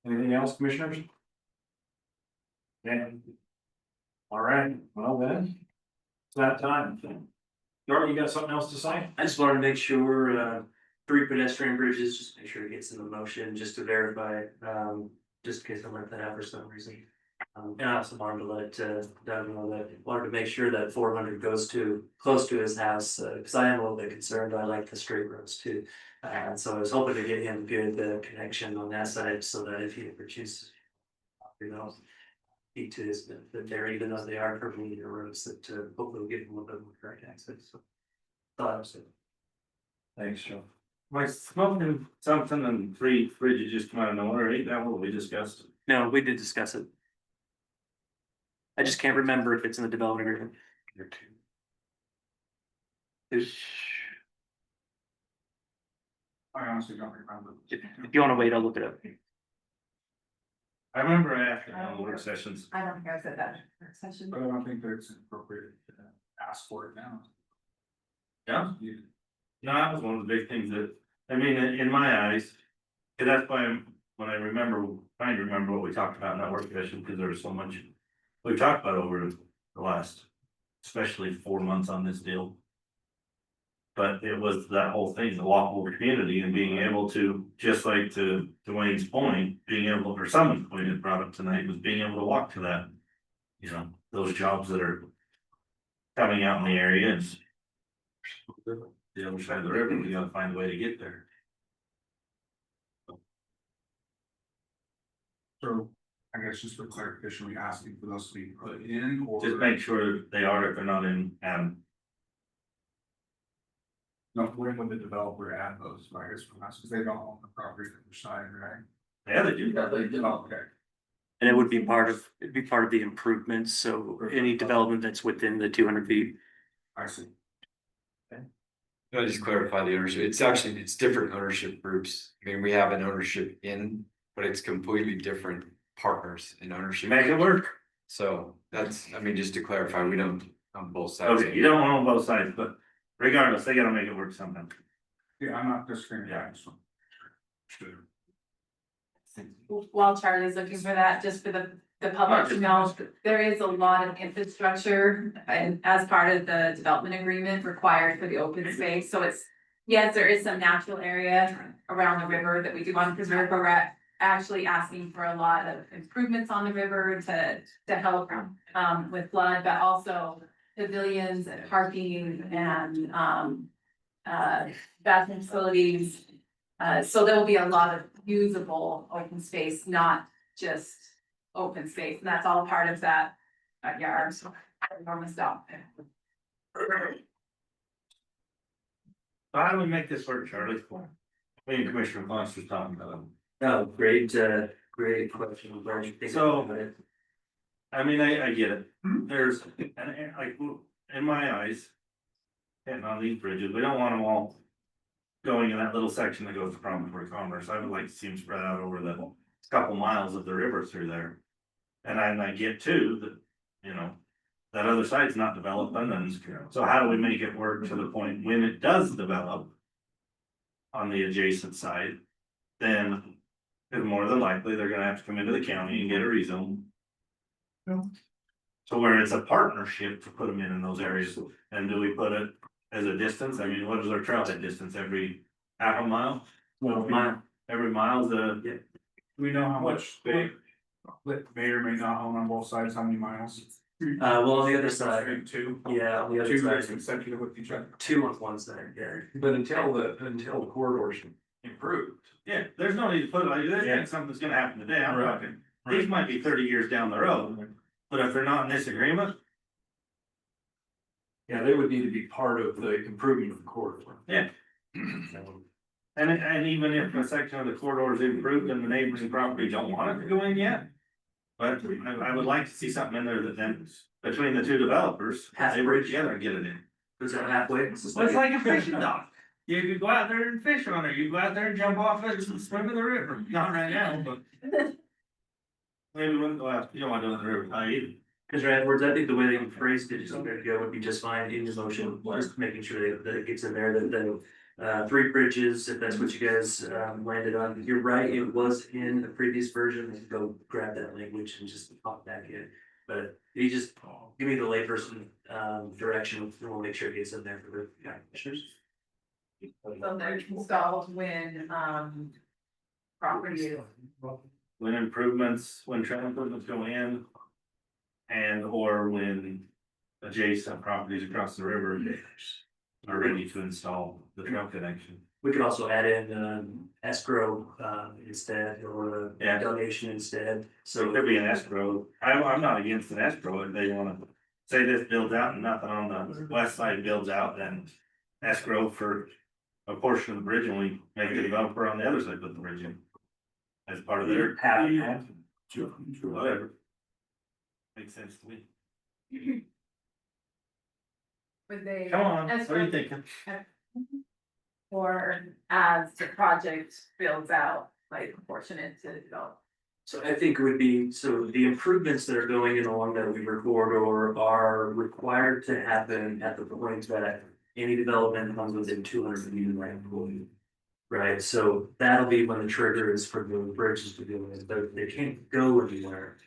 Anything else, commissioners? Yeah. All right, well then, it's that time. Darby, you got something else to say? I just wanted to make sure, 3 pedestrian bridges, just make sure it gets in the motion, just to verify, just in case I left that out for some reason. And I also wanted to let, Doug know that, wanted to make sure that 400 goes to, close to his house, cause I am a little bit concerned, I like the straight roads too. So I was hoping to get him good, connection on that side, so that if he ever chooses, speak to his, that they're, even though they are perpendicular roads, that, hopefully will give him a little bit more direct access, so. Thought I was it. Thanks, Joe. Like smoking something and three fridges just come out of nowhere, ain't that what we discussed? No, we did discuss it. I just can't remember if it's in the development agreement. I honestly don't remember. If you wanna wait, I'll look it up. I remember after on work sessions. I don't think I said that session. But I don't think that it's appropriate to ask for it now. Yeah. No, that was one of the big things that, I mean, in my eyes, 'cause that's why when I trying to remember what we talked about in that work session, because there was so much we talked about over the last, especially 4 months on this deal. But it was that whole thing, the walkable community and being able to, just like to Dwayne's point, being able, or someone's point that brought up tonight, was being able to walk to that. Those jobs that are coming out in the area and the other side of the river, you gotta find a way to get there. So I guess just for clarification, we asking for those to be put in or? Just make sure they are, if they're not in, No, when would the developer add those, I guess, from us, because they don't own the property to the side, right? yeah, they do. Yeah, they do. Oh, okay. And it would be it'd be part of the improvements, so any development that's within the 200 feet. I see. Can I just clarify the ownership? It's different ownership groups. I mean, we have an ownership in, but it's completely different partners in ownership. Make it work. So just to clarify, we don't on both sides. Okay, you don't want on both sides, but regardless, they gotta make it work sometime. Yeah, I'm not disagreeing, yeah, so. While Charlie's looking for that, just for the public to know, there is a lot of infrastructure and as part of the development agreement required for the open space, so it's. Yes, there is some natural area around the river that we do want to preserve, but we're actually asking for a lot of improvements on the river to help with flood, but also pavilions and parking and bathroom facilities. So there will be a lot of usable open space, not just open space, and that's all part of that yard, so enormous stuff. How do we make this work, Charlie? I mean, Commissioner Ponce was talking about it. Oh, great question. I'm glad you think about it. I mean, I get it. There's, and like, in my eyes, hitting on these bridges, we don't want them all going in that little section that goes to Promontory Commerce. I would like to see them spread out over the couple miles of the river through there. And I get too, that, you know, that other side's not developing, and so how do we make it work to the point when it does develop? On the adjacent side, then, it's more than likely, they're gonna have to come into the county and get a rezone. So where it's a partnership to put them in those areas, and do we put it as a distance? I mean, what is our trailhead distance, every half a mile? Mile. Every mile is a. Do we know how much they may or may not own on both sides, how many miles? Well, on the other side, Two. yeah, on the other Two that's side, consecutive with each other. 2 on one side, yeah. But until the corridors improved. Yeah, there's no need to put it like this, Yeah. ain't something that's gonna happen today, I'm Right. talking, these might be 30 years down the road. But if they're not in this agreement, Yeah, they would need to be part of the improvement of the corridor. yeah. And even if a section of the corridor is improved and the neighboring property don't want it to go in yet. But I would like to see something in there that then, between the two developers, they work together and get it in. Is that halfway? Well, it's like a fishing dock. You could go out there and fish on it, you go out there and jump off it and swim in the river, not right now, but. Maybe when, well, you don't want to do it in the river, not either. Cause right, Edwards, I think the way they phrased it, just to go would be just fine in your motion, just making sure that it gets in there, that the. 3 bridges, if that's what you guys landed on, you're right, it was in a previous version, go grab that language and just pop back in. But you just give me the layperson direction, and we'll make sure it gets in there for the commissioners. So they're installed when, property is. When improvements, when trail improvements go in. And or when adjacent properties across the river are ready to install the trail connection. We could also add in escrow instead, or Yeah. donation instead, So it so. could be an escrow, I'm not against an escrow, if they wanna say this builds out and nothing on the west side builds out, then. Escrow for a portion of the bridge, and we make the developer on the other side put the bridge in. As part of their. Whatever. Makes sense to me. Would they? Come on, what are escrow you thinking? Or as the project builds out, like proportionate to develop. So I think it would be, so the improvements that are going in along that Weaver corridor are required to happen at the point that any development comes within 200 feet of the right of way. Right, so that'll be when the trigger is for the bridges to do it, but if they can't go anywhere.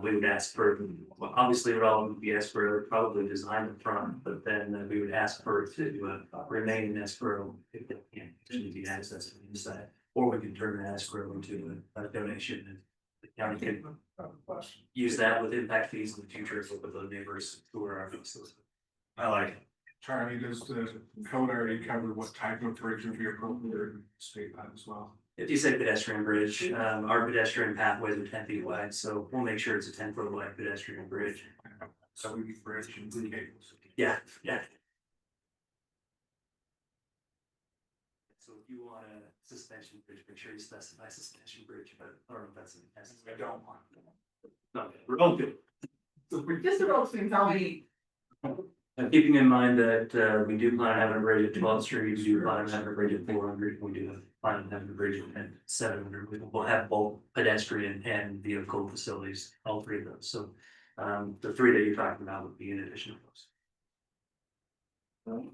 We would ask for, well, obviously it would all be escrow, probably design up front, but then we would ask for it to remain in escrow if they can't actually be accessed from the inside. Or we can turn the escrow into a donation and the county can use that with impact fees in the future with the neighbors who are our facilities. I like it. Charlie, does the code already cover what type of bridge would be appropriate in state that as well? If you say pedestrian bridge, our pedestrian pathways are 10 feet wide, so we'll make sure it's a 10-foot wide pedestrian bridge. So we need bridge and cables. Yeah, yeah. So if you want a suspension bridge, make sure you specify suspension bridge, but, or that's. I don't want. No, road good. Just the road swings, how many, And keeping in mind that we do plan on having a bridge at 12th Street, we do plan on having a bridge at 400, we do plan on having a bridge at 700. We'll have both pedestrian and vehicle facilities, all 3 of those, so. The 3 that you're talking about would be in addition to those.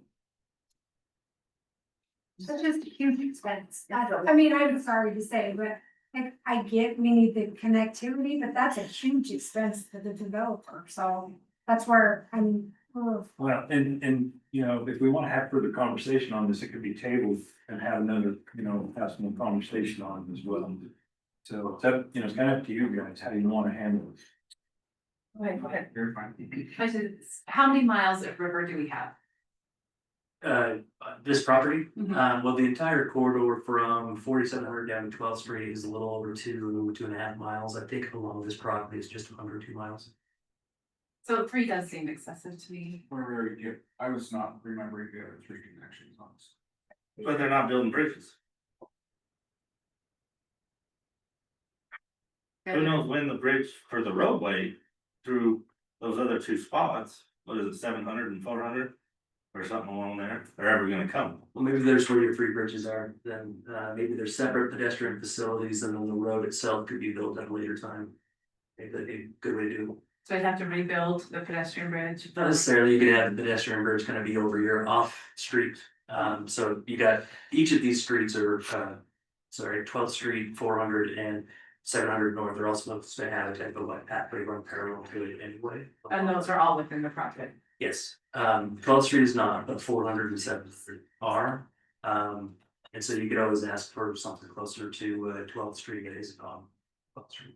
Such as a huge expense. I mean, I'm sorry to say, but I get we need the connectivity, but that's a huge expense to the developer, so that's where I'm. Well, and, you know, if we wanna have further conversation on this, it could be tabled and have another, you know, have some conversation on it as well. So it's up, you know, it's kind of up to you guys, how do you wanna handle it? okay, go ahead. You're fine. Question, how many miles of river do we have? This property, Mhm. well, the entire corridor from 4700 down to 12th Street is a little over 2.5 miles. I think along this property is just under 2 miles. So 3 does seem excessive to me. I was not remembering the other 3 connections on this. But they're not building bridges. Who knows when the bridge for the roadway through those other 2 spots, what is it, 700 and 400? Or something along there, they're ever gonna come. Well, maybe there's where your 3 bridges are, then maybe there's separate pedestrian facilities and then the road itself could be built at a later time. a good way to do it. So I'd have to rebuild the pedestrian bridge. Not necessarily, you could have the pedestrian bridge gonna be over your off street. So you got, each of these streets are, sorry, 12th Street, 400 and 700 North are also supposed to have a type of like pathway run parallel to it anyway. And those are all within the project. Yes, 12th Street is not, but 400 and 700 are. And so you could always ask for something closer to 12th Street, it is on 12th Street.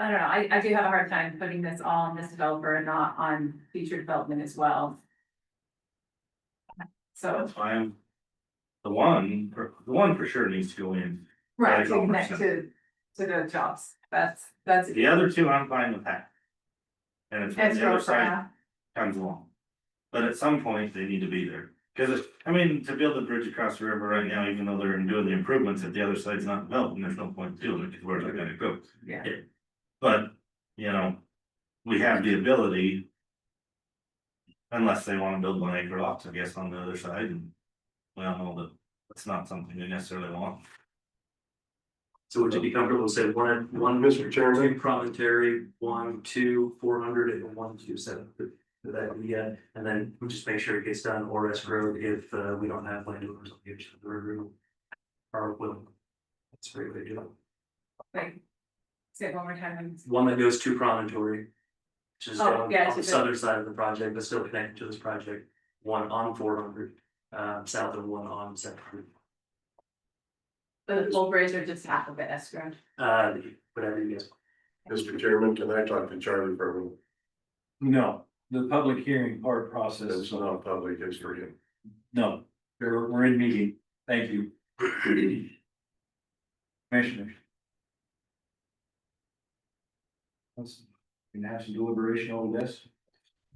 I don't know, I do have a hard time putting this all on this developer and not on future development as well. So, That's fine. The one for sure needs to go in. right, to 12%. connect to the jobs, that's. The other two, I'm fine with that. And it's when That's the other for side now. comes along. But at some point, they need to be there. Cause I mean, to build a bridge across the river right now, even though they're doing the improvements, if the other side's not developed, then there's no point doing it, cause where's it gonna go? Yeah. But, you know, we have the ability. Unless they wanna build 1 acre lots, I guess, on the other side, and we all know that that's not something they necessarily want. So would you be comfortable with say one, Mr. Chairman? 2 promontory, 1, 2, 400 and 1, 2, 7? Would that be, and then we'll just make sure it gets done or escrow if we don't have landowners on the edge of the river. Are willing. That's a great way to do it. Like, say it one more time. One that goes to promontory. Which is Oh, on yeah, on so the the- southern side of the project, but still connected to this project. One on 400, south and one on 700. The full bridge or just half of it escrowed. Whatever you guys. Mr. Chairman, can I talk to Charlie for a minute? No, the public hearing part process, It's not public, it's for him. no, we're in meeting, thank you. Commissioners. Let's, we can have some deliberation over this.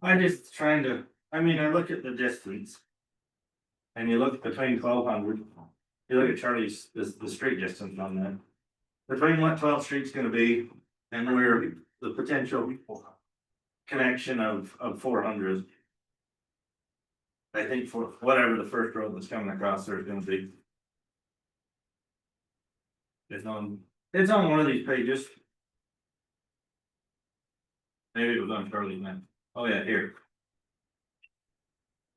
I just trying to, I mean, I look at the distance. And you look between 1200, you look at Charlie's, the straight distance on that. Between what 12th Street's gonna be and where the potential connection of 400. I think for whatever the first road that's coming across there is gonna be. It's on one of these pages. Maybe it was on Charlie's map. Oh yeah, here.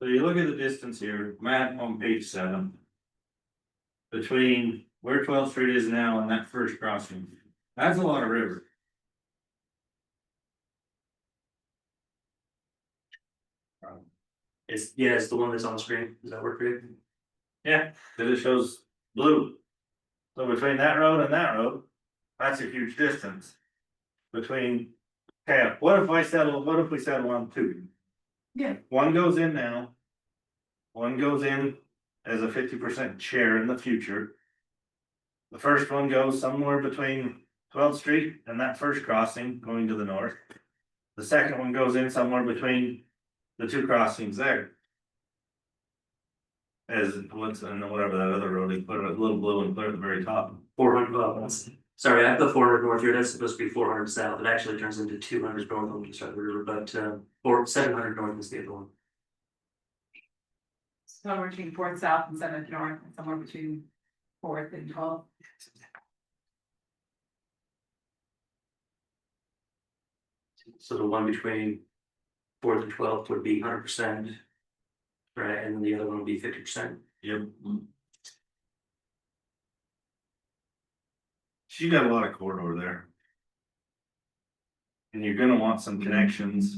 So you look at the distance here, map on page 7. Between where 12th Street is now and that first crossing, that's a lot of river. It's the one that's on the screen, does that work for you? Yeah, cause it shows blue. So between that road and that road, that's a huge distance. Between, okay, what if we settle on 2? Yeah. One goes in now. One goes in as a 50% share in the future. The first one goes somewhere between 12th Street and that first crossing going to the north. The second one goes in somewhere between the 2 crossings there. As what's, and whatever that other road is, put a little blue and clear at the very top. 400, sorry, I put 400 north here, that's supposed to be 400 south, it actually turns into 200 north on the side of the river, but, or 700 north is the other one. Somewhere between 4th south and 7th north, and somewhere between 4th and 12th. So the one between 4th and 12th would be 100%. Right, and then the other one would be 50%. Yep. She got a lot of corridor there. And you're gonna want some connections.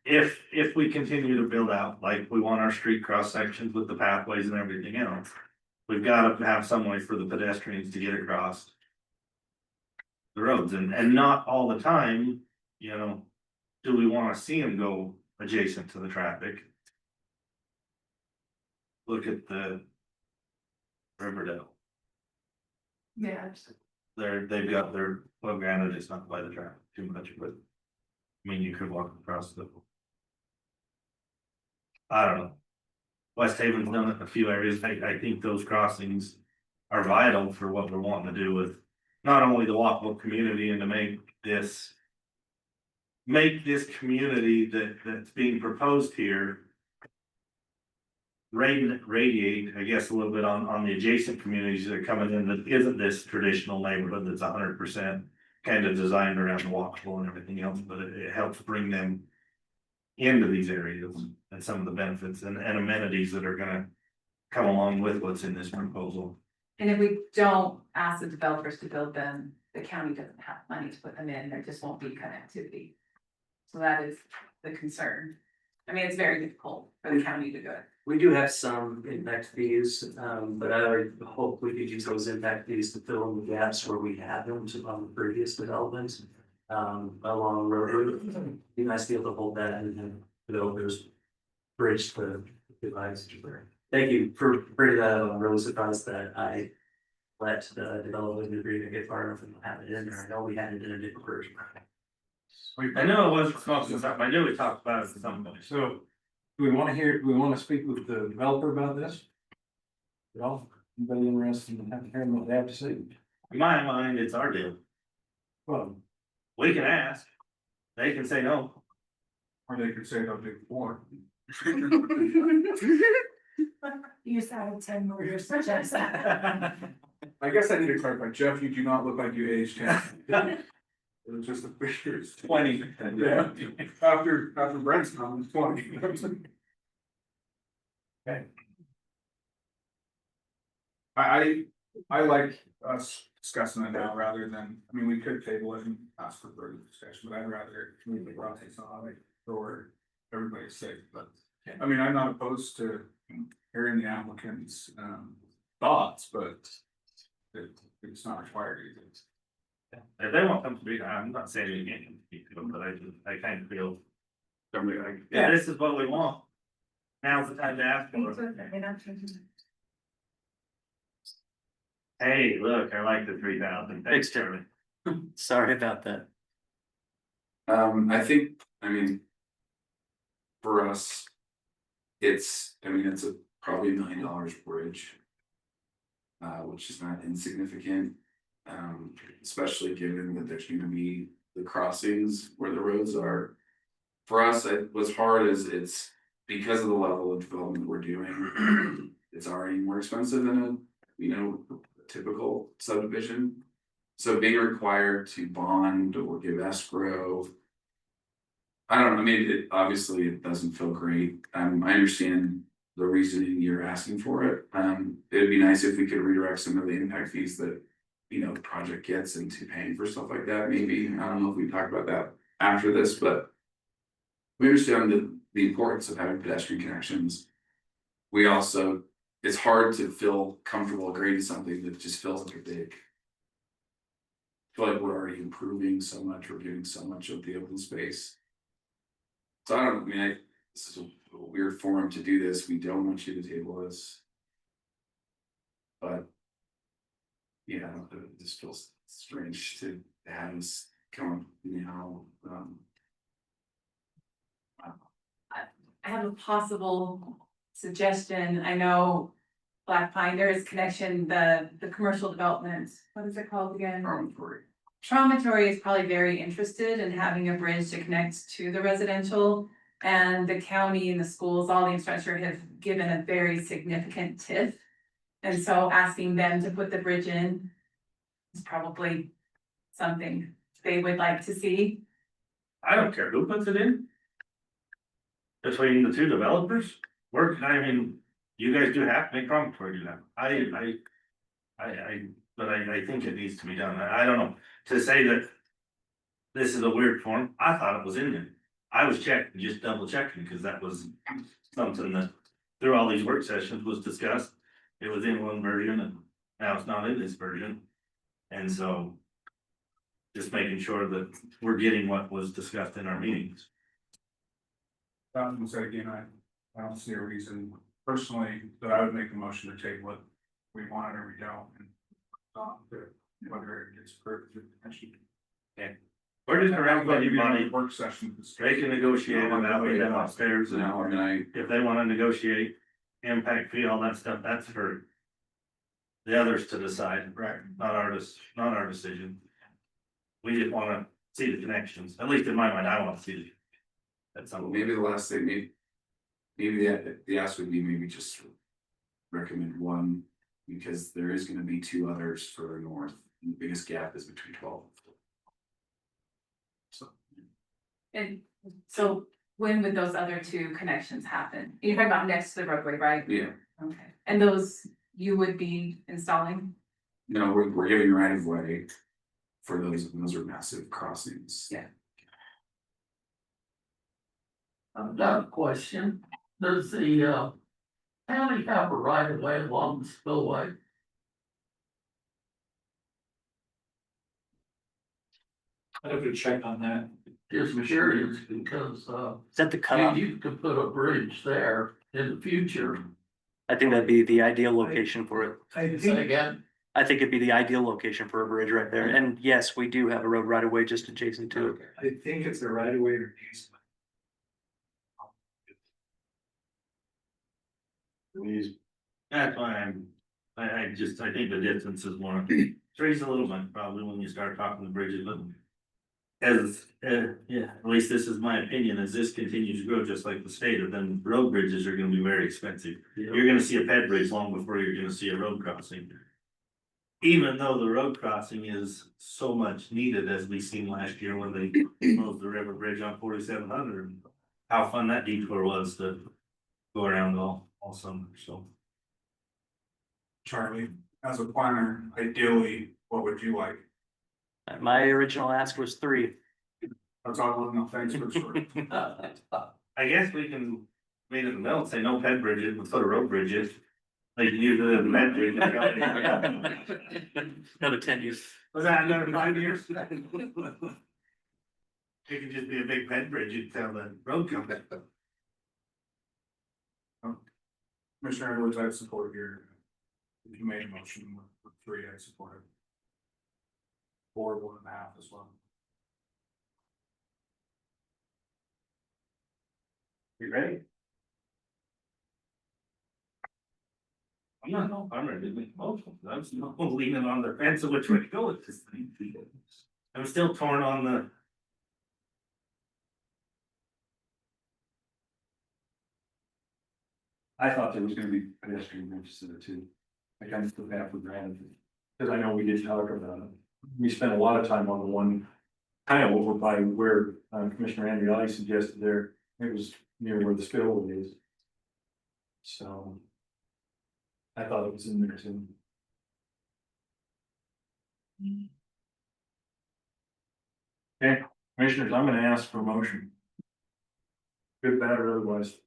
If we continue to build out, like we want our street cross sections with the pathways and everything else. We've gotta have some way for the pedestrians to get across. The roads and not all the time, you know, do we wanna see them go adjacent to the traffic? Look at the Riverdale. Yeah. They've got their, well, granted, it's not by the traffic too much, but. I mean, you could walk across the. I don't know. West Haven's done it in a few areas. I think those crossings are vital for what we're wanting to do with. Not only the walkable community and to make this. Make this community that's being proposed here. radiate, I guess, a little bit on the adjacent communities that are coming in that isn't this traditional neighborhood that's 100% kind of designed around walkable and everything else, but it helps bring them into these areas and some of the benefits and amenities that are gonna come along with what's in this proposal. And if we don't ask the developers to build them, the county doesn't have money to put them in, there just won't be connectivity. So that is the concern. I mean, it's very difficult for the county to do it. We do have some impact fees, but I would hope we could use those impact fees to fill in the gaps where we have them on the previous developments. Along the road, be nice to be able to hold that and developers bridge the divides. Thank you for bringing that up. I'm really surprised that I let the development agreement get far enough and have it in there. I know we had it in a different version. I know it wasn't smoking something, I knew we talked about it at some point. So, do we wanna hear, do we wanna speak with the developer about this? At all? Anybody interested in hearing what they have to say? In my mind, it's our deal. Well, We can ask, they can say no. Or they could say they'll do more. You just added 10 more years to Jeff's. I guess I need to clarify, Jeff, you do not look like you aged 10. It was just a picture, it's 20. Yeah, after Brent's comment, it's 20. okay. I like us discussing it now rather than, I mean, we could table it and ask for further discussion, but I'd rather move the process on it for everybody's sake, but. I mean, I'm not opposed to hearing the applicant's thoughts, but it's not required either. If they want them to be, I'm not saying you can't compete to them, but I kind of feel. Somebody like, yeah, this is what we want. Now's the time to ask for it. Hey, look, I like the 3,000. Thanks, Charlie. Sorry about that. I think, I mean. For us. It's probably $1 million bridge. Which is not insignificant. Especially given that there's gonna be the crossings where the roads are. For us, what's hard is it's because of the level of development we're doing. It's already more expensive than a typical subdivision. So being required to bond or give escrow. I don't know, I mean, obviously it doesn't feel great. I understand the reasoning you're asking for it. It'd be nice if we could redirect some of the impact fees that, the project gets into paying for stuff like that, maybe. I don't know if we talk about that after this, but. We understand the importance of having pedestrian connections. We also, it's hard to feel comfortable agreeing to something that just feels like a big. I feel like we're already improving so much, we're giving so much of the open space. So I don't, this is a weird forum to do this, we don't want you to table this. But. Yeah, this feels strange to have this come, I have a possible suggestion. I know Black Pine, there is connection, the commercial development, what is it called again? Traumatory is probably very interested in having a bridge to connect to the residential. And the county and the schools, all the infrastructure have given a very significant TIF. And so asking them to put the bridge in is probably something they would like to see. I don't care who puts it in. Between the two developers, you guys do have to make promontory do that. But I think it needs to be done. I don't know, to say that. This is a weird form, I thought it was in there. I was checking, just double checking, because that was something that through all these work sessions was discussed. It was in one version and now it's not in this version. And so. Just making sure that we're getting what was discussed in our meetings. Said again, I don't see a reason personally that I would make a motion to take what we want or we don't. And whether it gets approved. Okay. We're just around budget money. Work session. They can negotiate it out with them upstairs. And if they want to negotiate impact fee, all that stuff, that's for. The others to decide, Right. Not our decision. We just wanna see the connections, at least in my mind, I wanna see the. That's something. Maybe the last thing, maybe the ask would be maybe just recommend one, because there is gonna be two others further north, and the biggest gap is between 12 and 14. So. And so when would those other two connections happen? You're talking about next to the roadway, right? Yeah, Okay, and those you would be installing? no, we're giving right of way for those, and those are massive crossings. Yeah. I've got a question. Does the county have a right of way along the spillway? I have to check on that. Just curious because, Is that the cutoff? you could put a bridge there in the future. I think that'd be the ideal location for it. I Say think, again, I think it'd be the ideal location for a bridge right there. And yes, we do have a road right away just adjacent to it. I think it's a right of way or easement. That's why I think the distance is more, three's a little bit probably when you start talking to bridges, but. Yeah, at least this is my opinion, as this continues to grow, just like the state, of then road bridges are gonna be very expensive. You're gonna see a ped bridge long before you're gonna see a road crossing. Even though the road crossing is so much needed, as we seen last year when they closed the river bridge on 4700. How fun that detour was to go around all summer, so. Charlie, as a planner, ideally, what would you like? My original ask was 3. That's all, no, thanks for sure. I guess we can meet in the middle, and say no ped bridges, but put a road bridges. Like you do the ped bridge. Another 10 years. Was that another 5 years? It could just be a big ped bridge until the road comes. Commissioner Edwards, I support your, if you made a motion with 3, I support it. 4, 1.5 as well. You ready? I'm ready to make a motion. I'm still leaning on the fence of which way to go with this thing. I'm still torn on the. I thought there was gonna be pedestrian bridges in it too. I kind of took that for granted, because I know we did talk about it. We spent a lot of time on the one, kind of over by where Commissioner Aydelotte suggested there, it was near where the spillway is. So. I thought it was in there too. Okay, commissioners, I'm gonna ask for a motion. Good, bad, or otherwise.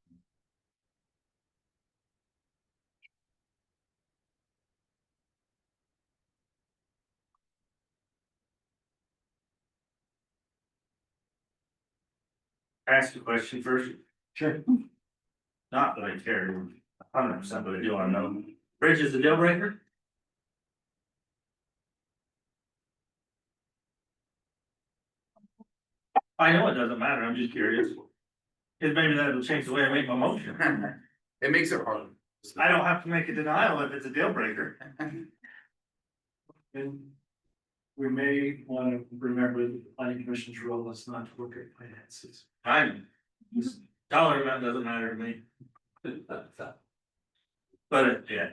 Ask a question first. Sure. Not that I care 100%, but I do wanna know. Bridge is a deal breaker? I know it doesn't matter, I'm just curious. Cause maybe that'll change the way I make my motion. It makes it hard. I don't have to make a denial if it's a deal breaker. And we may want to remember the planning commission's role is not to look at finances. Fine. Dollar amount doesn't matter to me. But yeah.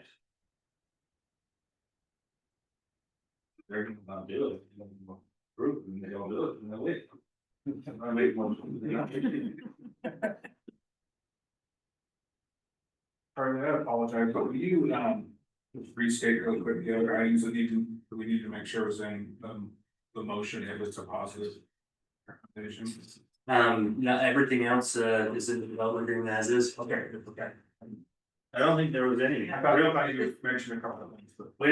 They're gonna do it. Group and they all do it and they'll wait. I make one. Charlie, I apologize, but will you, just restate really quick the other items that we need to make sure is in, the motion if it's a positive recommendation? Not everything else, is in the development agreement as is. Okay. I don't think there was any. I thought you mentioned a couple of things, but. We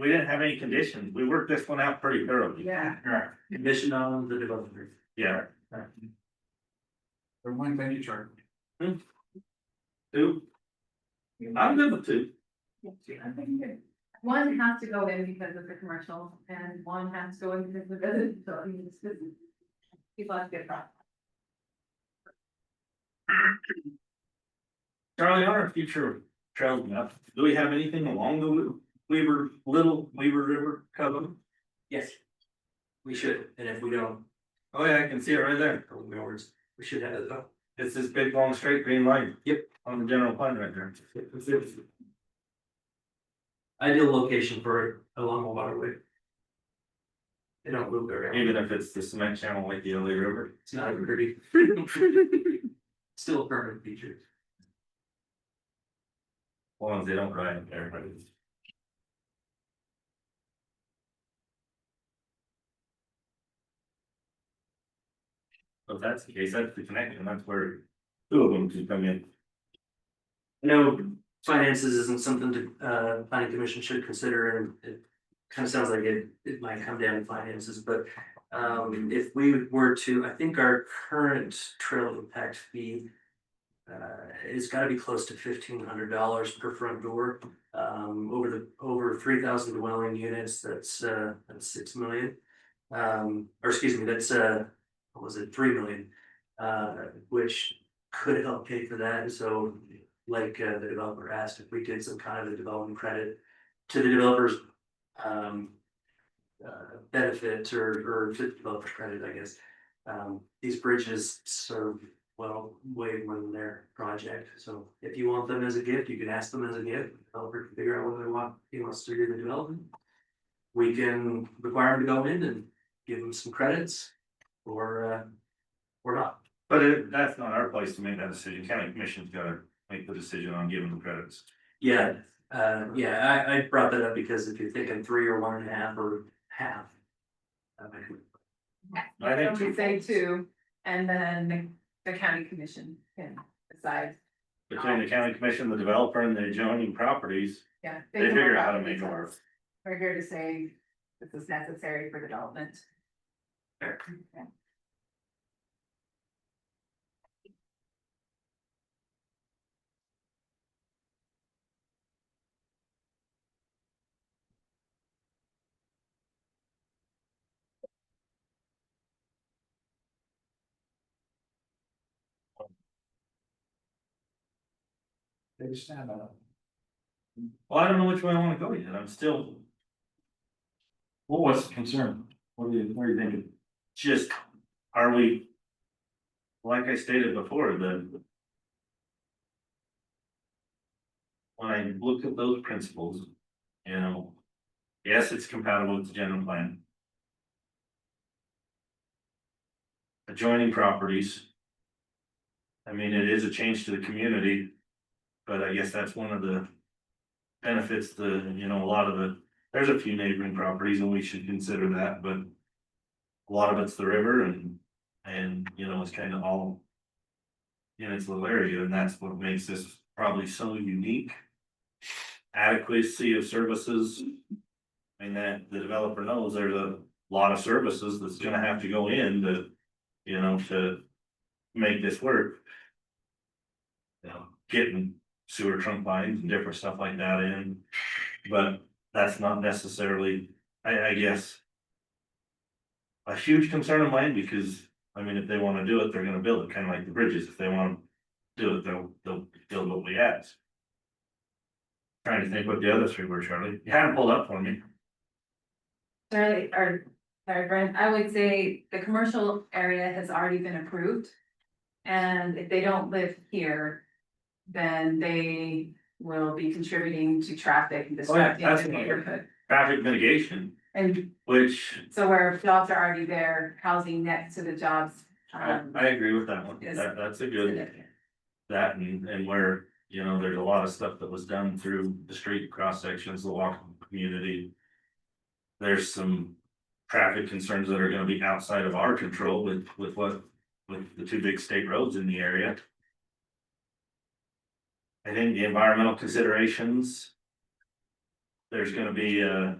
didn't have any conditions. We worked this one out pretty thoroughly. Yeah. Right. Condition on the development agreement. Yeah. Never mind, thank you, Charlie. 2. I'm good with 2. One has to go in because of the commercial and one has to go in because of the residential, so I mean, it's good. People have to get that. Charlie, on our future trail map, do we have anything along the Little Weaver River covenant? Yes. We should, and if we don't, Oh yeah, I can see it right there. we should have it though. It's this big, long, straight green line. Yep. On the general plan right there. Ideal location for it along the waterway. They don't move very often. Even if it's the cement channel like the LA River. It's not pretty. Still a permanent feature. As long as they don't ride there, but it's. So if that's the case, that's the connection, that's where two of them could come in. No, finances isn't something to, planning commission should consider, and it kind of sounds like it might come down to finances, but. If we were to, I think our current trail impact fee. It's gotta be close to $1,500 per front door, over 3,000 dwelling units, that's 6 million. Or excuse me, that's what was it, 3 million, which could help pay for that, and so. Like the developer asked if we did some kind of a development credit to the developers. Benefit or to developer credit, I guess. These bridges serve well way more than their project, so if you want them as a gift, you can ask them as a gift. The developer can figure out what they want, he wants to do the development. We can require them to go in and give them some credits, or not. But that's not our place to make that decision, county commission's gotta make the decision on giving them credits. Yeah, I brought that up because if you're thinking 3 or 1.5 or half. I think We say two, and then the county commission can decide. Between the county commission, the developer and the adjoining properties, Yeah. they figure out how to make it work. We're here to say this is necessary for development. Fair. Okay. They stand up. Well, I don't know which way I wanna go yet, I'm still. Well, what's the concern? What are you thinking? Just, are we? Like I stated before, when I look at those principles, you know. Yes, it's compatible with the general plan. Adjoining properties. I mean, it is a change to the community. But I guess that's one of the benefits, a lot of there's a few neighboring properties and we should consider that, but. A lot of it's the river and it's kind of all. In its little area, and that's what makes this probably so unique. Adequacy of services. I mean, that the developer knows there's a lot of services that's gonna have to go in to make this work. Getting sewer trunk lines and different stuff like that in, but that's not necessarily, I guess. A huge concern of mine, because, I mean, if they wanna do it, they're gonna build it, kinda like the bridges, if they wanna do it, they'll build what we ask. Trying to think what the other three were, Charlie, you had them pulled up for me. Sorry, Brent, I would say the commercial area has already been approved. And if they don't live here, then they will be contributing to traffic and disrupting that's the fine. neighborhood. Traffic mitigation, And which so where jobs are already there, housing next to the jobs. I agree with that one, is that's a good, significant. that and where, there's a lot of stuff that was done through the street cross sections, the walking community. There's some traffic concerns that are gonna be outside of our control with the two big state roads in the area. I think the environmental considerations. There's gonna be a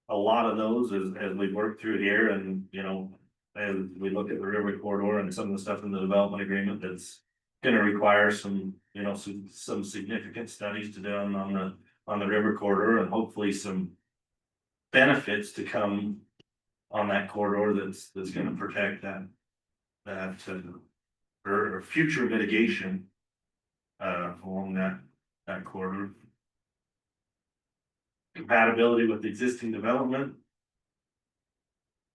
lot of those as we work through here and, as we look at the river corridor and some of the stuff in the development agreement that's. Gonna require some significant studies to done on the river corridor and hopefully some. Benefits to come on that corridor that's gonna protect that or future mitigation. Along that corridor. Compatibility with existing development.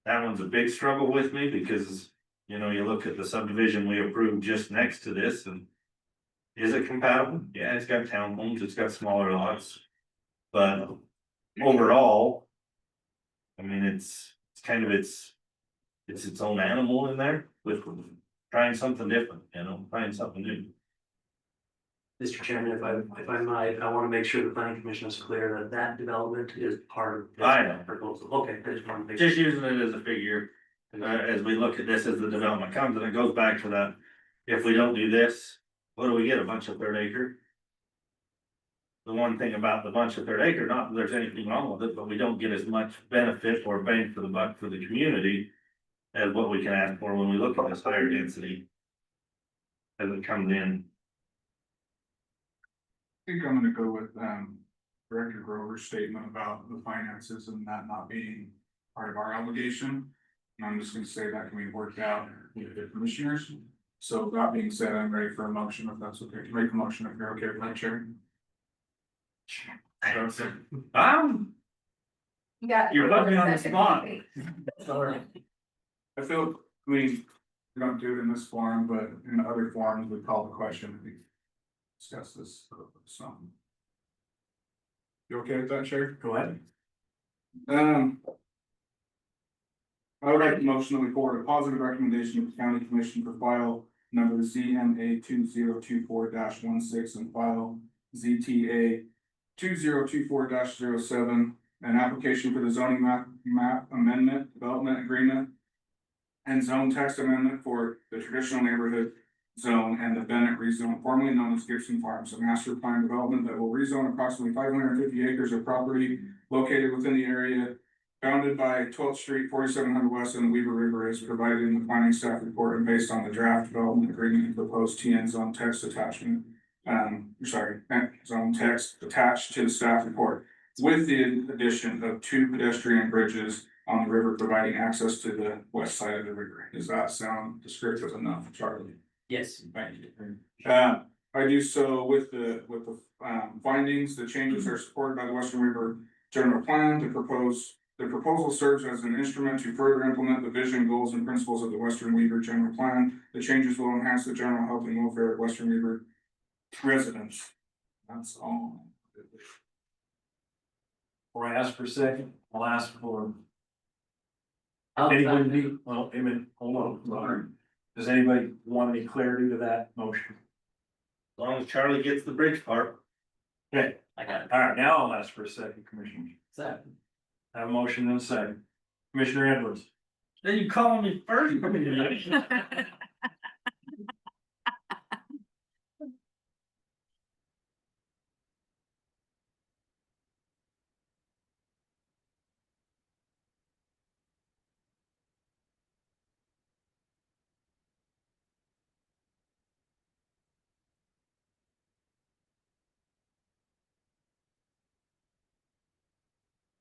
That one's a big struggle with me because, You know, you look at the subdivision we approved just next to this and. Is it compatible? Yeah, it's got townhomes, it's got smaller lots. But overall. I mean, it's kind of it's its own animal in there with trying something different, you know, trying something new. Mr. Chairman, if I might, I want to make sure the planning commission is clear that that development is part of. this I know. Proposal, okay, I just want to make. Just using it as a figure, as we look at this as the development comes, and it goes back to that. If we don't do this, what do we get? A bunch of third acre? The one thing about the bunch of third acre, not that there's anything wrong with it, but we don't get as much benefit or bang for the buck for the community. As what we can ask for when we look at this higher density. As it comes in. I think I'm gonna go with, Director Grover's statement about the finances and that not being part of our obligation. And I'm just gonna say that can be worked out with the commissioners. So that being said, I'm ready for a motion if that's okay. Make a motion if you're okay with that, Chair. You got. You're putting me on the spot. Sorry. I feel, I mean, we don't do it in this forum, but in other forums, we call the question, we discuss this, so. You okay with that, Chair? Go ahead. I would like to motion that we forward a positive recommendation to the county commission for file number ZMA 2024-16 and file ZTA 2024-07, an application for the zoning map amendment, development agreement. And zone text amendment for the traditional neighborhood zone and the Bennet rezone, formerly known as Gibson Farms, a master plan development that will rezone approximately 550 acres of property located within the area. Bounded by 12th Street, 4700 West, and the Weaver River is provided in the planning staff report and based on the draft development agreement and proposed TN zone text attachment. Zone text attached to the staff report with the addition of 2 pedestrian bridges on the river, providing access to the west side of the river. Does that sound descriptive enough, Charlie? Yes. Thank you. I do so with the findings. The changes are supported by the Western River General Plan. The proposal serves as an instrument to further implement the vision, goals, and principles of the Western Weaver General Plan. The changes will enhance the general health and welfare of Western Weaver residents. That's all. Before I ask for a second, I'll ask for. I'll Anybody second. need, well, Amen, hold on, sorry. Does anybody want any clarity to that motion? As long as Charlie gets the bridge part. Okay, I got it. all right, now I'll ask for a second, Commissioner. Second. I have a motion and a second. Commissioner Edwards. Then you call me first.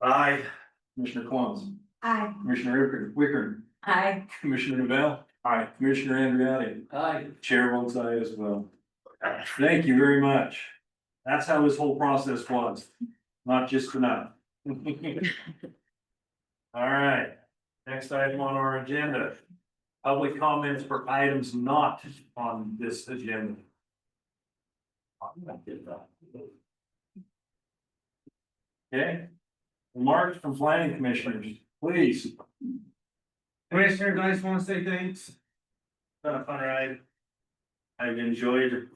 Aye. Commissioner Clones. Aye. Commissioner Wickard. Hi. Commissioner Neville. Aye. Commissioner Andreotti. Aye. Chair votes aye as well. Thank you very much. That's how this whole process was, not just tonight. All right, next item on our agenda. Public comments for items not on this agenda. Okay, remarks from planning commissioners, please. Commissioners, I just wanna say thanks. Been a fun ride. I've enjoyed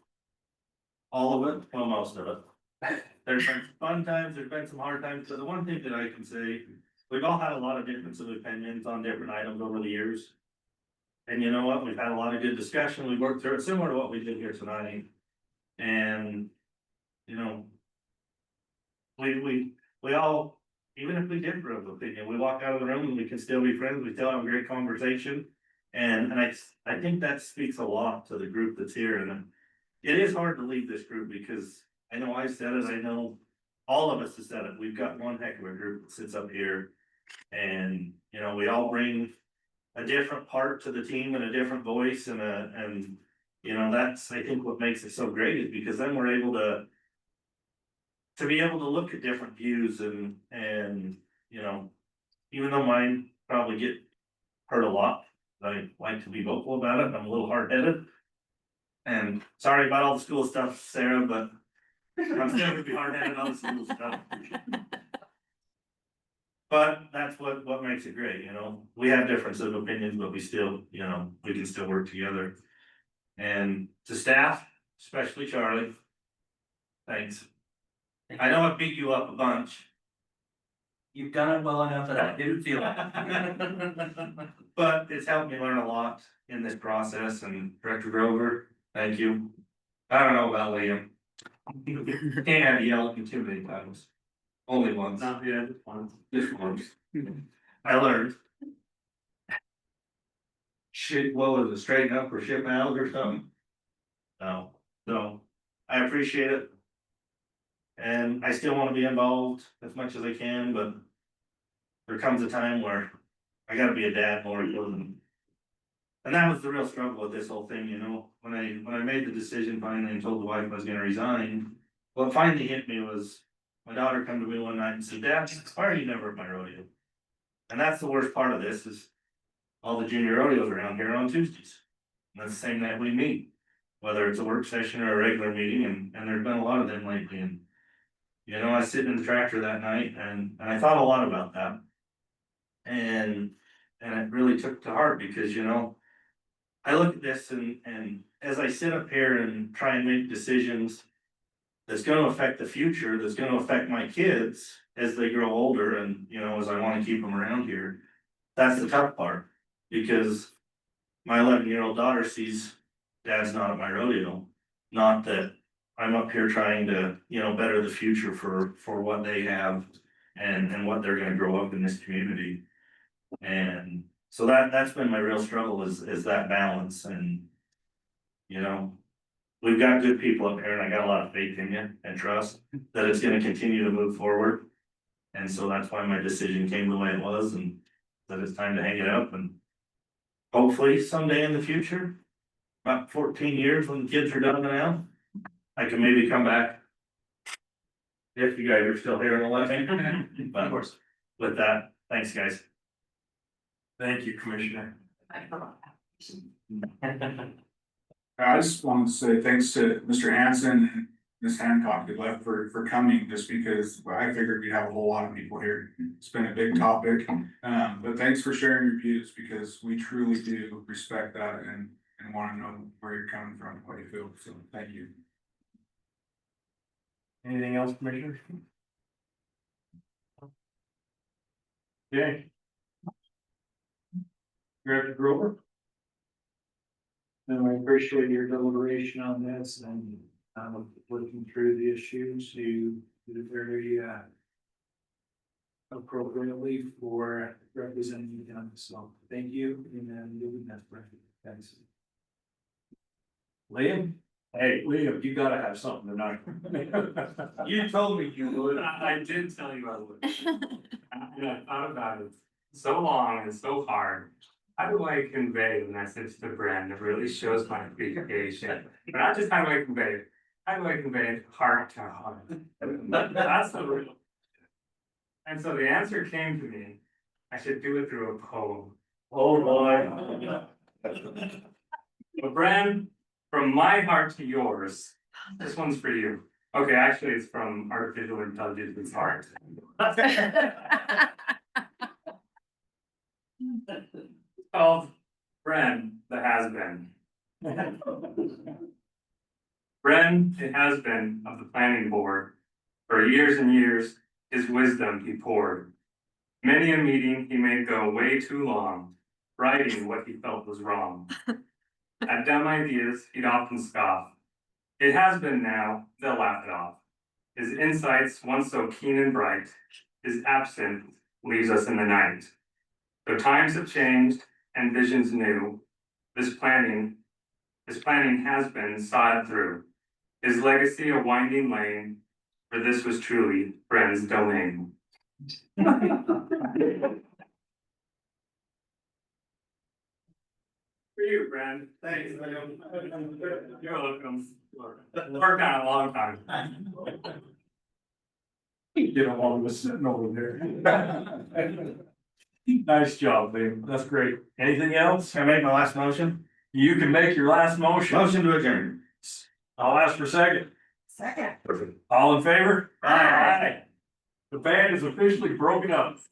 all of it, well, most of it. There's been fun times, there's been some hard times, so the one thing that I can say, we've all had a lot of difference of opinions on different items over the years. And you know what, we've had a lot of good discussion, we worked through it, similar to what we did here tonight. And, you know. We all, even if we differ of opinion, we walk out of the room and we can still be friends, we still have a great conversation. And I think that speaks a lot to the group that's here, and it is hard to leave this group because I know I said it, I know all of us have said it, we've got one heck of a group that sits up here. And, you know, we all bring a different part to the team and a different voice and, you know, that's, I think what makes it so great is because then we're able to be able to look at different views and, you know, even though mine probably get hurt a lot, I like to be vocal about it, I'm a little hard-headed. And sorry about all the school stuff, Sarah, but I'm still gonna be hard-headed on the school stuff. But that's what makes it great, you know, we have differences of opinions, but we still, you know, we can still work together. And to staff, especially Charlie. Thanks. I know I beat you up a bunch. You've done it well enough that I didn't feel it. But it's helped me learn a lot in this process, and Director Grover, thank you. I don't know about Liam. Can't yell at me too many times. Only once. Yeah, just one. Just once. I learned. Shit, what was it, straighten up or ship out or something? No, so I appreciate it. And I still wanna be involved as much as I can, but there comes a time where I gotta be a dad more than. And that was the real struggle with this whole thing, you know, when I made the decision finally and told the wife I was gonna resign. What finally hit me was, my daughter come to me one night and said, "Dad, why are you never at my rodeo?" And that's the worst part of this is, all the junior rodeos around here are on Tuesdays. And that's the same night we meet, whether it's a work session or a regular meeting, and there's been a lot of them lately, and. You know, I was sitting in the tractor that night and I thought a lot about that. And it really took to heart because, you know. I look at this and as I sit up here and try and make decisions. That's gonna affect the future, that's gonna affect my kids as they grow older and, you know, as I wanna keep them around here. That's the tough part, because my 11-year-old daughter sees dad's not at my rodeo. Not that I'm up here trying to, you know, better the future for what they have and what they're gonna grow up in this community. And so that's been my real struggle is that balance and, you know. We've got good people up here and I got a lot of faith in you and trust that it's gonna continue to move forward. And so that's why my decision came the way it was and that it's time to hang it up and. Hopefully someday in the future, about 14 years when the kids are done now, I can maybe come back. If you guys are still here in 11, but of course, with that, thanks, guys. Thank you, Commissioner. I just wanted to say thanks to Mr. Hanson and Ms. Hancock who left for coming, just because I figured we'd have a whole lot of people here. It's been a big topic, but thanks for sharing your views, because we truly do respect that and wanna know where you're coming from, what you feel, so thank you. Anything else, Commissioner? Okay. Director Grover? And I appreciate your deliberation on this and working through the issues. You did it very appropriately for representing them. So thank you, and then you'll be next, Brent. Thanks. Liam? Hey, Liam, you gotta have something tonight. You told me you would. I did tell you I would. I thought about it so long and so hard. How do I convey the message to Brent that really shows my appreciation? But not just how do I convey it, how do I convey it heart to heart? That's the real. And so the answer came to me, I should do it through a poem. Oh, boy. But Brent, from my heart to yours, this one's for you. Okay, actually, it's from artificial intelligence's heart. Called Bren, the has-been. Bren, the has-been of the planning board. For years and years, his wisdom he poured. Many a meeting he made go way too long, writing what he felt was wrong. At dumb ideas, he'd often scoff. It has been now, they'll laugh it off. His insights, once so keen and bright, his absence leaves us in the night. Though times have changed and visions new, his planning has been sawed through. His legacy a winding lane, for this was truly Bren's domain. For you, Bren. Thanks. You're welcome. Worked on it a long time. You know, while I was sitting over there. Nice job, babe. That's great. Anything else? Can I make my last motion? You can make your last motion. Motion to adjourn. I'll ask for second. Second. Perfect. All in favor? Aye. The band is officially broken up.